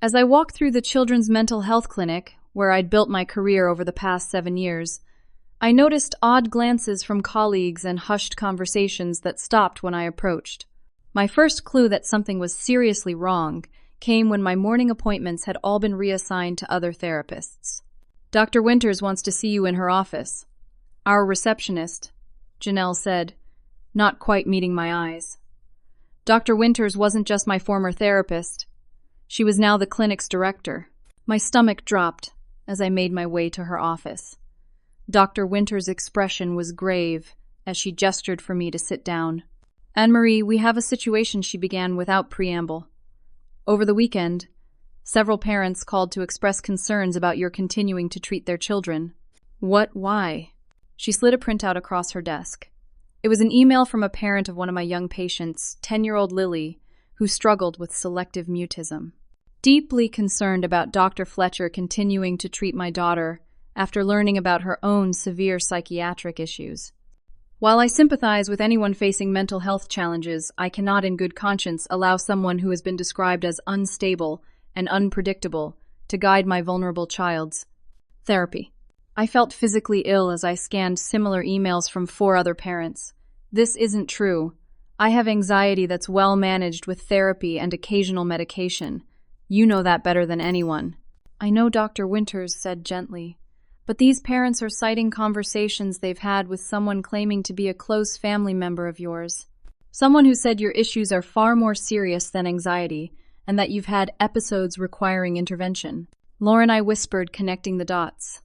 Speaker 1: As I walked through the children's mental health clinic, where I'd built my career over the past 7 years, I noticed odd glances from colleagues and hushed conversations that stopped when I approached. My first clue that something was seriously wrong came when my morning appointments had all been reassigned to other therapists. "Dr. Winters wants to see you in her office." "Our receptionist," Janelle said, not quite meeting my eyes. Dr. Winters wasn't just my former therapist. She was now the clinic's director. My stomach dropped as I made my way to her office. Dr. Winters' expression was grave as she gestured for me to sit down. "Anne-Marie, we have a situation," she began without preamble. "Over the weekend, several parents called to express concerns about your continuing to treat their children." "What? Why?" She slid a printout across her desk. It was an email from a parent of one of my young patients, 10-year-old Lily, who struggled with selective mutism. Deeply concerned about Dr. Fletcher continuing to treat my daughter after learning about her own severe psychiatric issues. While I sympathize with anyone facing mental health challenges, I cannot in good conscience allow someone who has been described as unstable and unpredictable to guide my vulnerable child's therapy. I felt physically ill as I scanned similar emails from 4 other parents. This isn't true. I have anxiety that's well managed with therapy and occasional medication. You know that better than anyone. I know, Dr. Winters said gently, but these parents are citing conversations they've had with someone claiming to be a close family member of yours. Someone who said your issues are far more serious than anxiety and that you've had episodes requiring intervention. Lauren, I whispered, connecting the dots.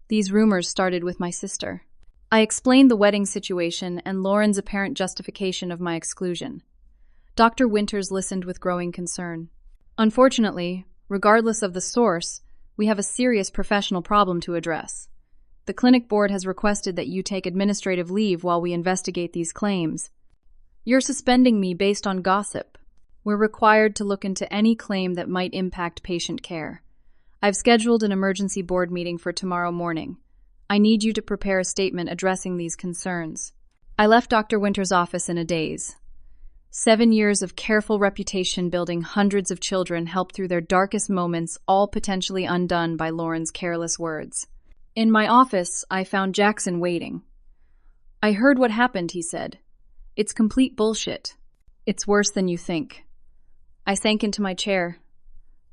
Speaker 1: These rumors started with my sister. I explained the wedding situation and Lauren's apparent justification of my exclusion. Dr. Winters listened with growing concern. Unfortunately, regardless of the source, we have a serious professional problem to address. The clinic board has requested that you take administrative leave while we investigate these claims. You're suspending me based on gossip. We're required to look into any claim that might impact patient care. I've scheduled an emergency board meeting for tomorrow morning. I need you to prepare a statement addressing these concerns. I left Dr. Winter's office in a daze. 7 years of careful reputation building hundreds of children helped through their darkest moments, all potentially undone by Lauren's careless words. In my office, I found Jackson waiting. I heard what happened, he said. It's complete bullshit. It's worse than you think. I sank into my chair.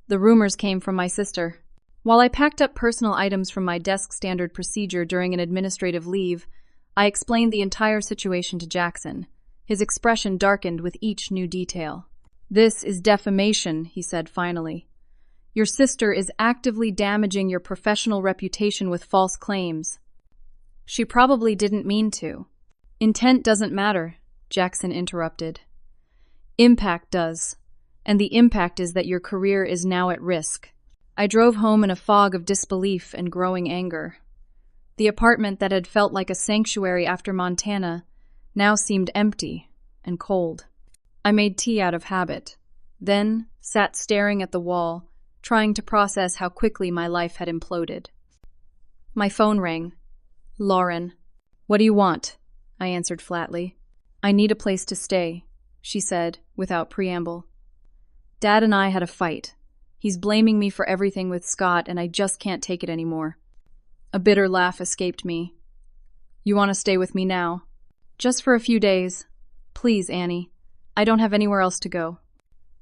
Speaker 1: The rumors came from my sister. While I packed up personal items from my desk standard procedure during an administrative leave, I explained the entire situation to Jackson. His expression darkened with each new detail. This is defamation, he said finally. Your sister is actively damaging your professional reputation with false claims. She probably didn't mean to. Intent doesn't matter, Jackson interrupted. Impact does. And the impact is that your career is now at risk. I drove home in a fog of disbelief and growing anger. The apartment that had felt like a sanctuary after Montana now seemed empty and cold. I made tea out of habit, then sat staring at the wall, trying to process how quickly my life had imploded. My phone rang. Lauren. What do you want? I answered flatly. I need a place to stay, she said, without preamble. Dad and I had a fight. He's blaming me for everything with Scott, and I just can't take it anymore. A bitter laugh escaped me. You want to stay with me now? Just for a few days. Please, Annie. I don't have anywhere else to go.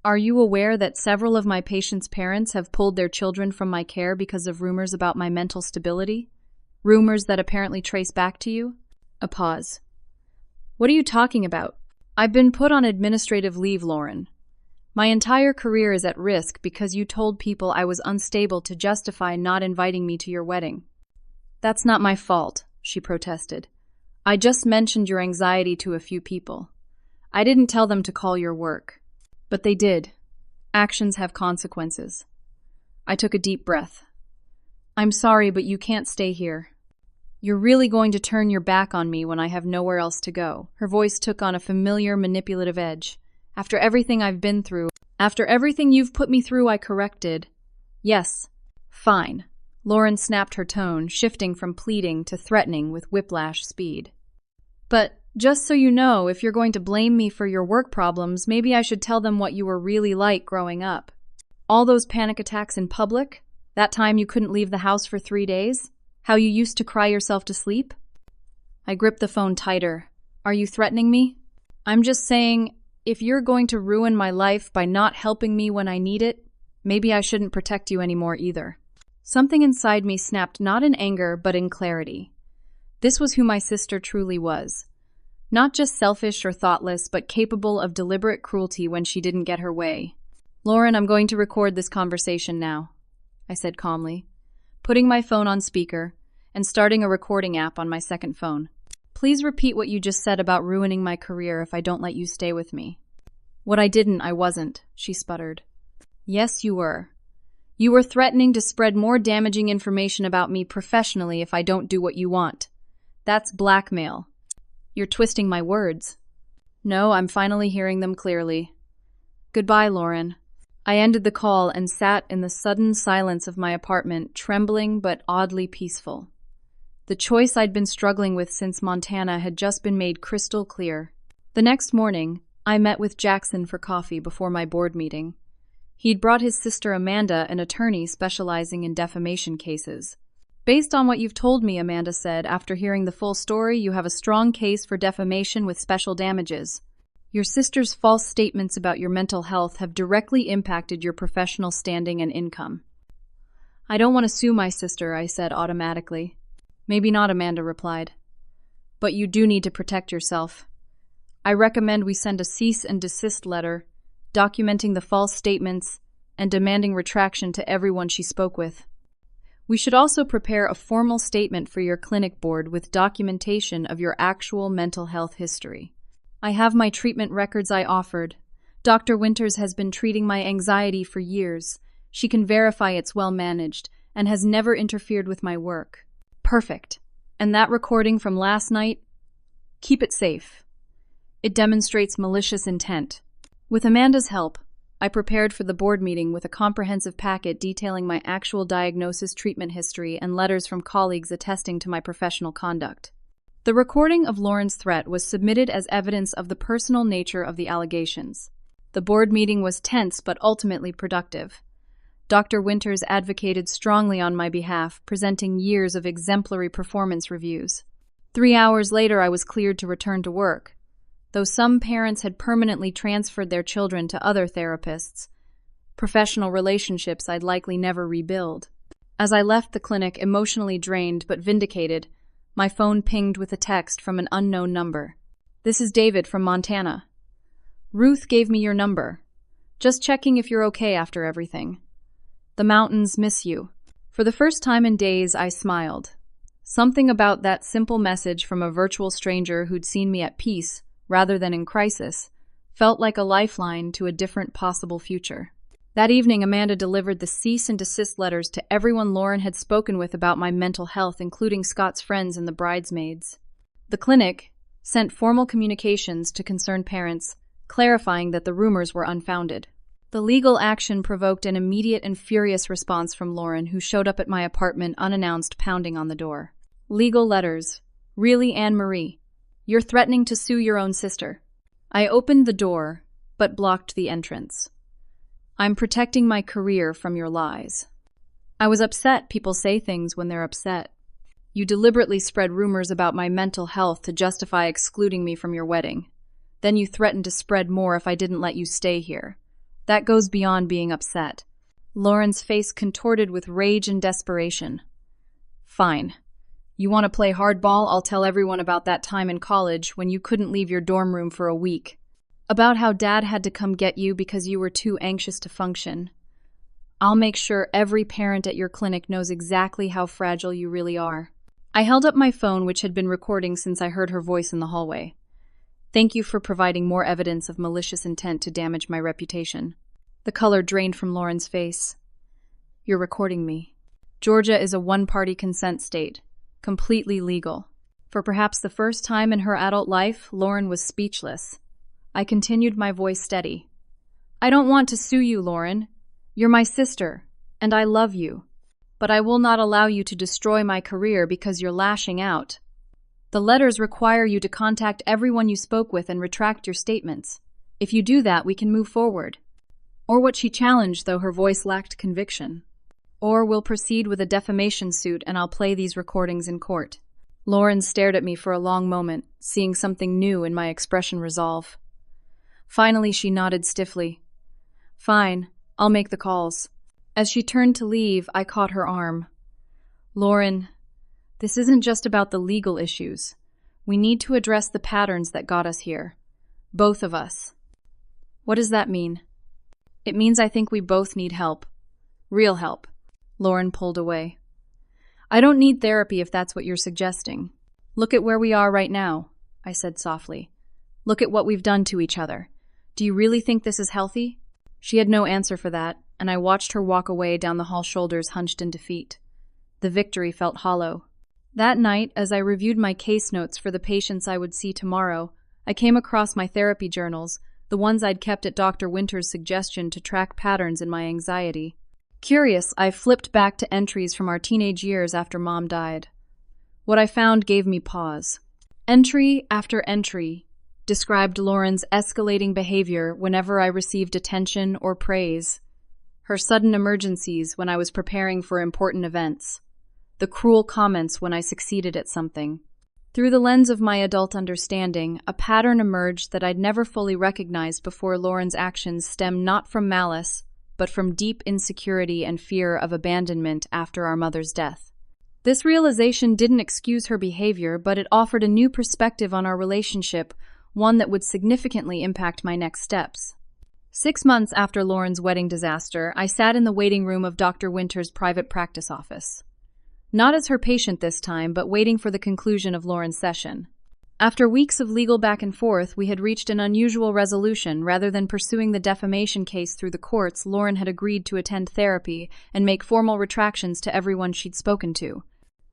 Speaker 1: Are you aware that several of my patients' parents have pulled their children from my care because of rumors about my mental stability? Rumors that apparently trace back to you? A pause. What are you talking about? I've been put on administrative leave, Lauren. My entire career is at risk because you told people I was unstable to justify not inviting me to your wedding. That's not my fault, she protested. I just mentioned your anxiety to a few people. I didn't tell them to call your work. But they did. Actions have consequences. I took a deep breath. I'm sorry, but you can't stay here. You're really going to turn your back on me when I have nowhere else to go. Her voice took on a familiar, manipulative edge. After everything I've been through, after everything you've put me through, I corrected. Yes, fine. Lauren snapped her tone, shifting from pleading to threatening with whiplash speed. But just so you know, if you're going to blame me for your work problems, maybe I should tell them what you were really like growing up. All those panic attacks in public? That time you couldn't leave the house for 3 days? How you used to cry yourself to sleep? I gripped the phone tighter. Are you threatening me? I'm just saying, if you're going to ruin my life by not helping me when I need it, maybe I shouldn't protect you anymore either. Something inside me snapped not in anger, but in clarity. This was who my sister truly was. Not just selfish or thoughtless, but capable of deliberate cruelty when she didn't get her way. Lauren, I'm going to record this conversation now, I said calmly, putting my phone on speaker and starting a recording app on my second phone. Please repeat what you just said about ruining my career if I don't let you stay with me. What I didn't, I wasn't, she sputtered. Yes, you were. You were threatening to spread more damaging information about me professionally if I don't do what you want. That's blackmail. You're twisting my words. No, I'm finally hearing them clearly. Goodbye, Lauren. I ended the call and sat in the sudden silence of my apartment, trembling but oddly peaceful. The choice I'd been struggling with since Montana had just been made crystal clear. The next morning, I met with Jackson for coffee before my board meeting. He'd brought his sister Amanda, an attorney specializing in defamation cases. Based on what you've told me, Amanda said, after hearing the full story, you have a strong case for defamation with special damages. Your sister's false statements about your mental health have directly impacted your professional standing and income. I don't want to sue my sister, I said automatically. Maybe not, Amanda replied. But you do need to protect yourself. I recommend we send a cease and desist letter, documenting the false statements and demanding retraction to everyone she spoke with. We should also prepare a formal statement for your clinic board with documentation of your actual mental health history. I have my treatment records I offered. Dr. Winters has been treating my anxiety for years. She can verify it's well managed and has never interfered with my work. Perfect. And that recording from last night? Keep it safe. It demonstrates malicious intent. With Amanda's help, I prepared for the board meeting with a comprehensive packet detailing my actual diagnosis, treatment history, and letters from colleagues attesting to my professional conduct. The recording of Lauren's threat was submitted as evidence of the personal nature of the allegations. The board meeting was tense but ultimately productive. Dr. Winters advocated strongly on my behalf, presenting years of exemplary performance reviews. 3 hours later, I was cleared to return to work. Though some parents had permanently transferred their children to other therapists, professional relationships I'd likely never rebuild. As I left the clinic, emotionally drained but vindicated, my phone pinged with a text from an unknown number. This is David from Montana. Ruth gave me your number. Just checking if you're okay after everything. The mountains miss you. For the first time in days, I smiled. Something about that simple message from a virtual stranger who'd seen me at peace, rather than in crisis, felt like a lifeline to a different possible future. That evening, Amanda delivered the cease and desist letters to everyone Lauren had spoken with about my mental health, including Scott's friends and the bridesmaids. The clinic sent formal communications to concerned parents, clarifying that the rumors were unfounded. The legal action provoked an immediate and furious response from Lauren, who showed up at my apartment unannounced, pounding on the door. Legal letters. Really, Anne-Marie? You're threatening to sue your own sister. I opened the door, but blocked the entrance. I'm protecting my career from your lies. I was upset. People say things when they're upset. You deliberately spread rumors about my mental health to justify excluding me from your wedding. Then you threatened to spread more if I didn't let you stay here. That goes beyond being upset. Lauren's face contorted with rage and desperation. Fine. You want to play hardball? I'll tell everyone about that time in college when you couldn't leave your dorm room for a week. About how Dad had to come get you because you were too anxious to function. I'll make sure every parent at your clinic knows exactly how fragile you really are. I held up my phone, which had been recording since I heard her voice in the hallway. Thank you for providing more evidence of malicious intent to damage my reputation. The color drained from Lauren's face. You're recording me. Georgia is a one-party consent state, completely legal. For perhaps the first time in her adult life, Lauren was speechless. I continued, my voice steady. I don't want to sue you, Lauren. You're my sister, and I love you. But I will not allow you to destroy my career because you're lashing out. The letters require you to contact everyone you spoke with and retract your statements. If you do that, we can move forward. Or what she challenged, though her voice lacked conviction. Or we'll proceed with a defamation suit and I'll play these recordings in court. Lauren stared at me for a long moment, seeing something new in my expression resolve. Finally, she nodded stiffly. Fine, I'll make the calls. As she turned to leave, I caught her arm. Lauren, this isn't just about the legal issues. We need to address the patterns that got us here. Both of us. What does that mean? It means I think we both need help. Real help. Lauren pulled away. I don't need therapy if that's what you're suggesting. Look at where we are right now, I said softly. Look at what we've done to each other. Do you really think this is healthy? She had no answer for that, and I watched her walk away down the hall, shoulders hunched in defeat. The victory felt hollow. That night, as I reviewed my case notes for the patients I would see tomorrow, I came across my therapy journals, the ones I'd kept at Dr. Winter's suggestion to track patterns in my anxiety. Curious, I flipped back to entries from our teenage years after Mom died. What I found gave me pause. Entry after entry described Lauren's escalating behavior whenever I received attention or praise, her sudden emergencies when I was preparing for important events, the cruel comments when I succeeded at something. Through the lens of my adult understanding, a pattern emerged that I'd never fully recognized before. Lauren's actions stemmed not from malice, but from deep insecurity and fear of abandonment after our mother's death. This realization didn't excuse her behavior, but it offered a new perspective on our relationship, one that would significantly impact my next steps. 6 months after Lauren's wedding disaster, I sat in the waiting room of Dr. Winter's private practice office. Not as her patient this time, but waiting for the conclusion of Lauren's session. After weeks of legal back and forth, we had reached an unusual resolution. Rather than pursuing the defamation case through the courts, Lauren had agreed to attend therapy and make formal retractions to everyone she'd spoken to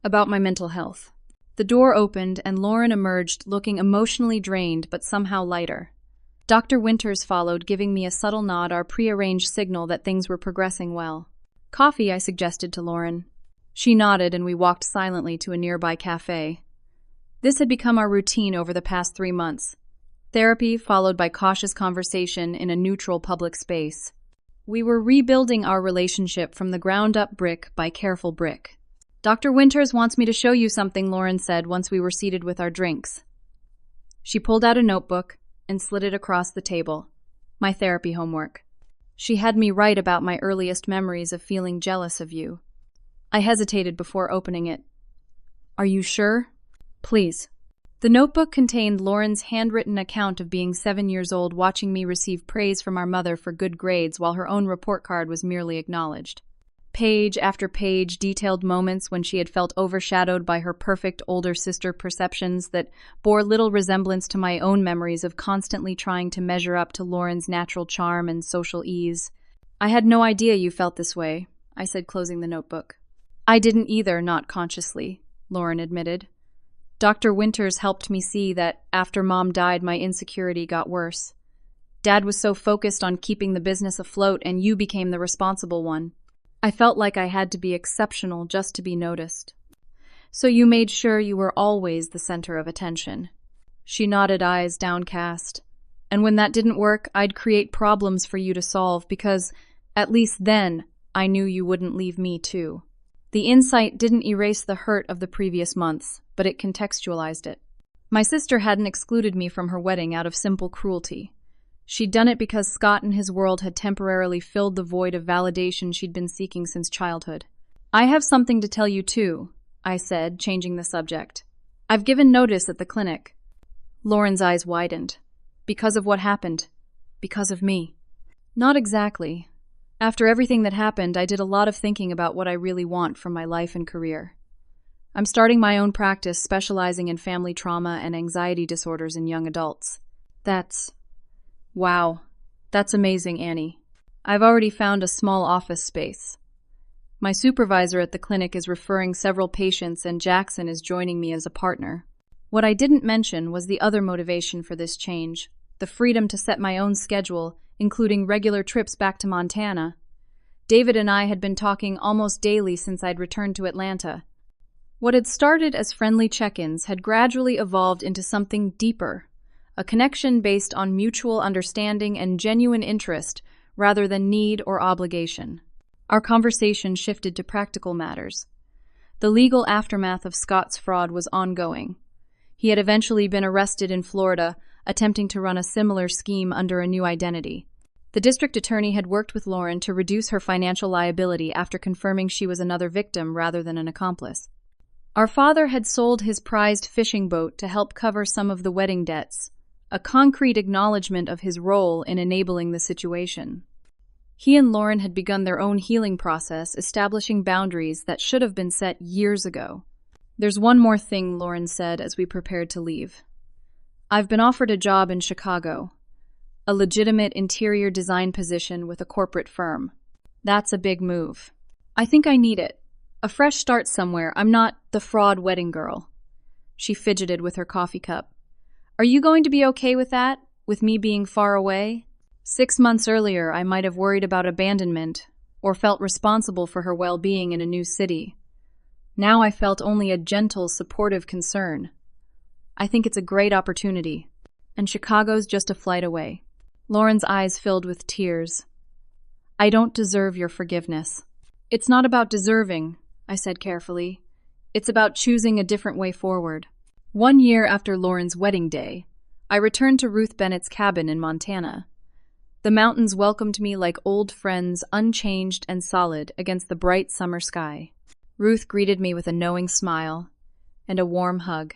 Speaker 1: about my mental health. The door opened and Lauren emerged looking emotionally drained but somehow lighter. Dr. Winters followed, giving me a subtle nod, our prearranged signal that things were progressing well. "Coffee," I suggested to Lauren. She nodded and we walked silently to a nearby cafe. This had become our routine over the past 3 months. Therapy followed by cautious conversation in a neutral public space. We were rebuilding our relationship from the ground up, brick by careful brick. "Dr. Winters wants me to show you something," Lauren said once we were seated with our drinks. She pulled out a notebook and slid it across the table. My therapy homework. She had me write about my earliest memories of feeling jealous of you. I hesitated before opening it. "Are you sure?" "Please." The notebook contained Lauren's handwritten account of being 7 years old, watching me receive praise from our mother for good grades while her own report card was merely acknowledged. Page after page detailed moments when she had felt overshadowed by her perfect older sister, perceptions that bore little resemblance to my own memories of constantly trying to measure up to Lauren's natural charm and social ease. "I had no idea you felt this way," I said, closing the notebook. "I didn't either, not consciously," Lauren admitted. "Dr. Winters helped me see that after Mom died, my insecurity got worse. Dad was so focused on keeping the business afloat, and you became the responsible one. I felt like I had to be exceptional just to be noticed. So you made sure you were always the center of attention." She nodded, eyes downcast. "And when that didn't work, I'd create problems for you to solve because, at least then, I knew you wouldn't leave me too." The insight didn't erase the hurt of the previous months, but it contextualized it. My sister hadn't excluded me from her wedding out of simple cruelty. She'd done it because Scott and his world had temporarily filled the void of validation she'd been seeking since childhood. "I have something to tell you too," I said, changing the subject. "I've given notice at the clinic." Lauren's eyes widened. "Because of what happened? Because of me?" "Not exactly. After everything that happened, I did a lot of thinking about what I really want from my life and career. I'm starting my own practice specializing in family trauma and anxiety disorders in young adults." Wow, that's amazing, Annie. "I've already found a small office space. My supervisor at the clinic is referring several patients and Jackson is joining me as a partner." What I didn't mention was the other motivation for this change, the freedom to set my own schedule, including regular trips back to Montana. David and I had been talking almost daily since I'd returned to Atlanta. What had started as friendly check-ins had gradually evolved into something deeper, a connection based on mutual understanding and genuine interest rather than need or obligation. Our conversation shifted to practical matters. The legal aftermath of Scott's fraud was ongoing. He had eventually been arrested in Florida, attempting to run a similar scheme under a new identity. The district attorney had worked with Lauren to reduce her financial liability after confirming she was another victim rather than an accomplice. Our father had sold his prized fishing boat to help cover some of the wedding debts, a concrete acknowledgement of his role in enabling the situation. He and Lauren had begun their own healing process, establishing boundaries that should have been set years ago. "There's one more thing," Lauren said as we prepared to leave. "I've been offered a job in Chicago, a legitimate interior design position with a corporate firm. That's a big move. I think I need it. A fresh start somewhere. I'm not the fraud wedding girl. She fidgeted with her coffee cup. Are you going to be okay with that? With me being far away? 6 months earlier, I might have worried about abandonment or felt responsible for her well-being in a new city. Now I felt only a gentle, supportive concern. I think it's a great opportunity, and Chicago's just a flight away. Lauren's eyes filled with tears. I don't deserve your forgiveness. It's not about deserving, I said carefully. It's about choosing a different way forward. 1 year after Lauren's wedding day, I returned to Ruth Bennett's cabin in Montana. The mountains welcomed me like old friends, unchanged and solid against the bright summer sky. Ruth greeted me with a knowing smile and a warm hug.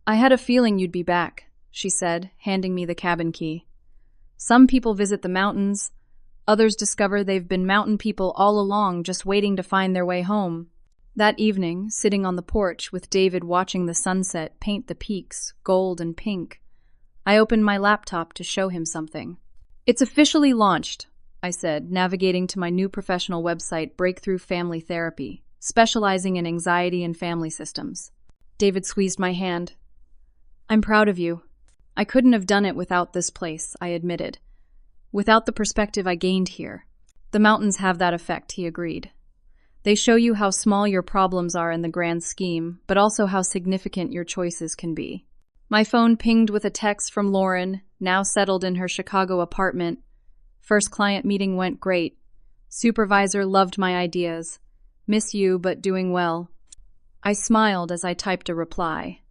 Speaker 1: I had a feeling you'd be back, she said, handing me the cabin key. Some people visit the mountains. Others discover they've been mountain people all along, just waiting to find their way home. That evening, sitting on the porch with David watching the sunset paint the peaks gold and pink, I opened my laptop to show him something. It's officially launched, I said, navigating to my new professional website, Breakthrough Family Therapy, specializing in anxiety and family systems. David squeezed my hand. I'm proud of you. I couldn't have done it without this place, I admitted. Without the perspective I gained here. The mountains have that effect, he agreed. They show you how small your problems are in the grand scheme, but also how significant your choices can be. My phone pinged with a text from Lauren, now settled in her Chicago apartment. First client meeting went great. Supervisor loved my ideas. Miss you, but doing well. I smiled as I typed a reply.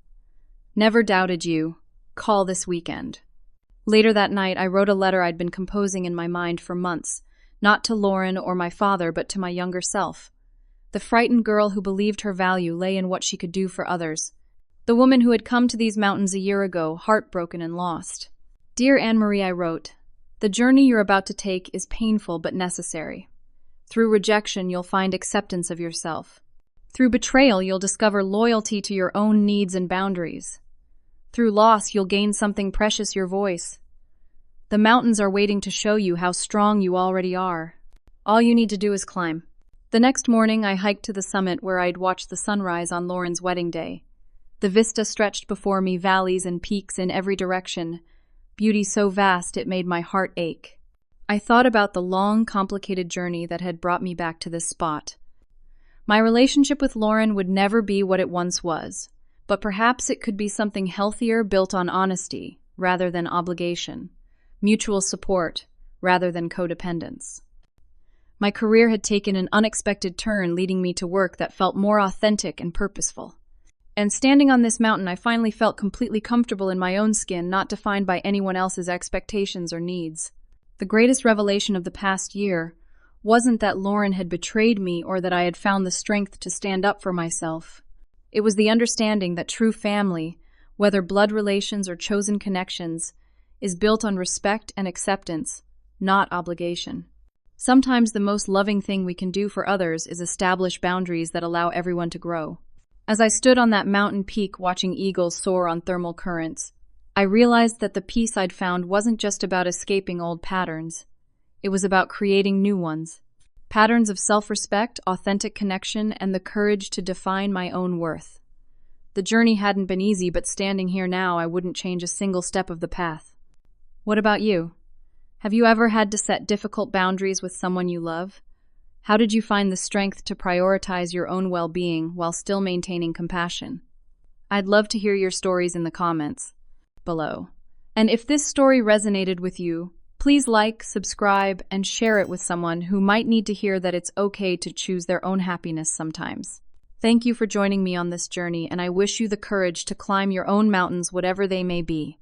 Speaker 1: Never doubted you. Call this weekend. Later that night, I wrote a letter I'd been composing in my mind for months, not to Lauren or my father, but to my younger self. The frightened girl who believed her value lay in what she could do for others. The woman who had come to these mountains a year ago, heartbroken and lost. Dear Anne-Marie, I wrote, the journey you're about to take is painful but necessary. Through rejection, you'll find acceptance of yourself. Through betrayal, you'll discover loyalty to your own needs and boundaries. Through loss, you'll gain something precious, your voice. The mountains are waiting to show you how strong you already are. All you need to do is climb. The next morning, I hiked to the summit where I'd watched the sunrise on Lauren's wedding day. The vista stretched before me, valleys and peaks in every direction, beauty so vast it made my heart ache. I thought about the long, complicated journey that had brought me back to this spot. My relationship with Lauren would never be what it once was, but perhaps it could be something healthier, built on honesty rather than obligation, mutual support rather than codependence. My career had taken an unexpected turn, leading me to work that felt more authentic and purposeful. And standing on this mountain, I finally felt completely comfortable in my own skin, not defined by anyone else's expectations or needs. The greatest revelation of the past year wasn't that Lauren had betrayed me or that I had found the strength to stand up for myself. It was the understanding that true family, whether blood relations or chosen connections, is built on respect and acceptance, not obligation. Sometimes the most loving thing we can do for others is establish boundaries that allow everyone to grow. As I stood on that mountain peak watching eagles soar on thermal currents, I realized that the peace I'd found wasn't just about escaping old patterns. It was about creating new ones. Patterns of self-respect, authentic connection, and the courage to define my own worth. The journey hadn't been easy, but standing here now, I wouldn't change a single step of the path. What about you? Have you ever had to set difficult boundaries with someone you love? How did you find the strength to prioritize your own well-being while still maintaining compassion? I'd love to hear your stories in the comments below. And if this story resonated with you, please like, subscribe, and share it with someone who might need to hear that it's okay to choose their own happiness sometimes. Thank you for joining me on this journey, and I wish you the courage to climb your own mountains, whatever they may be.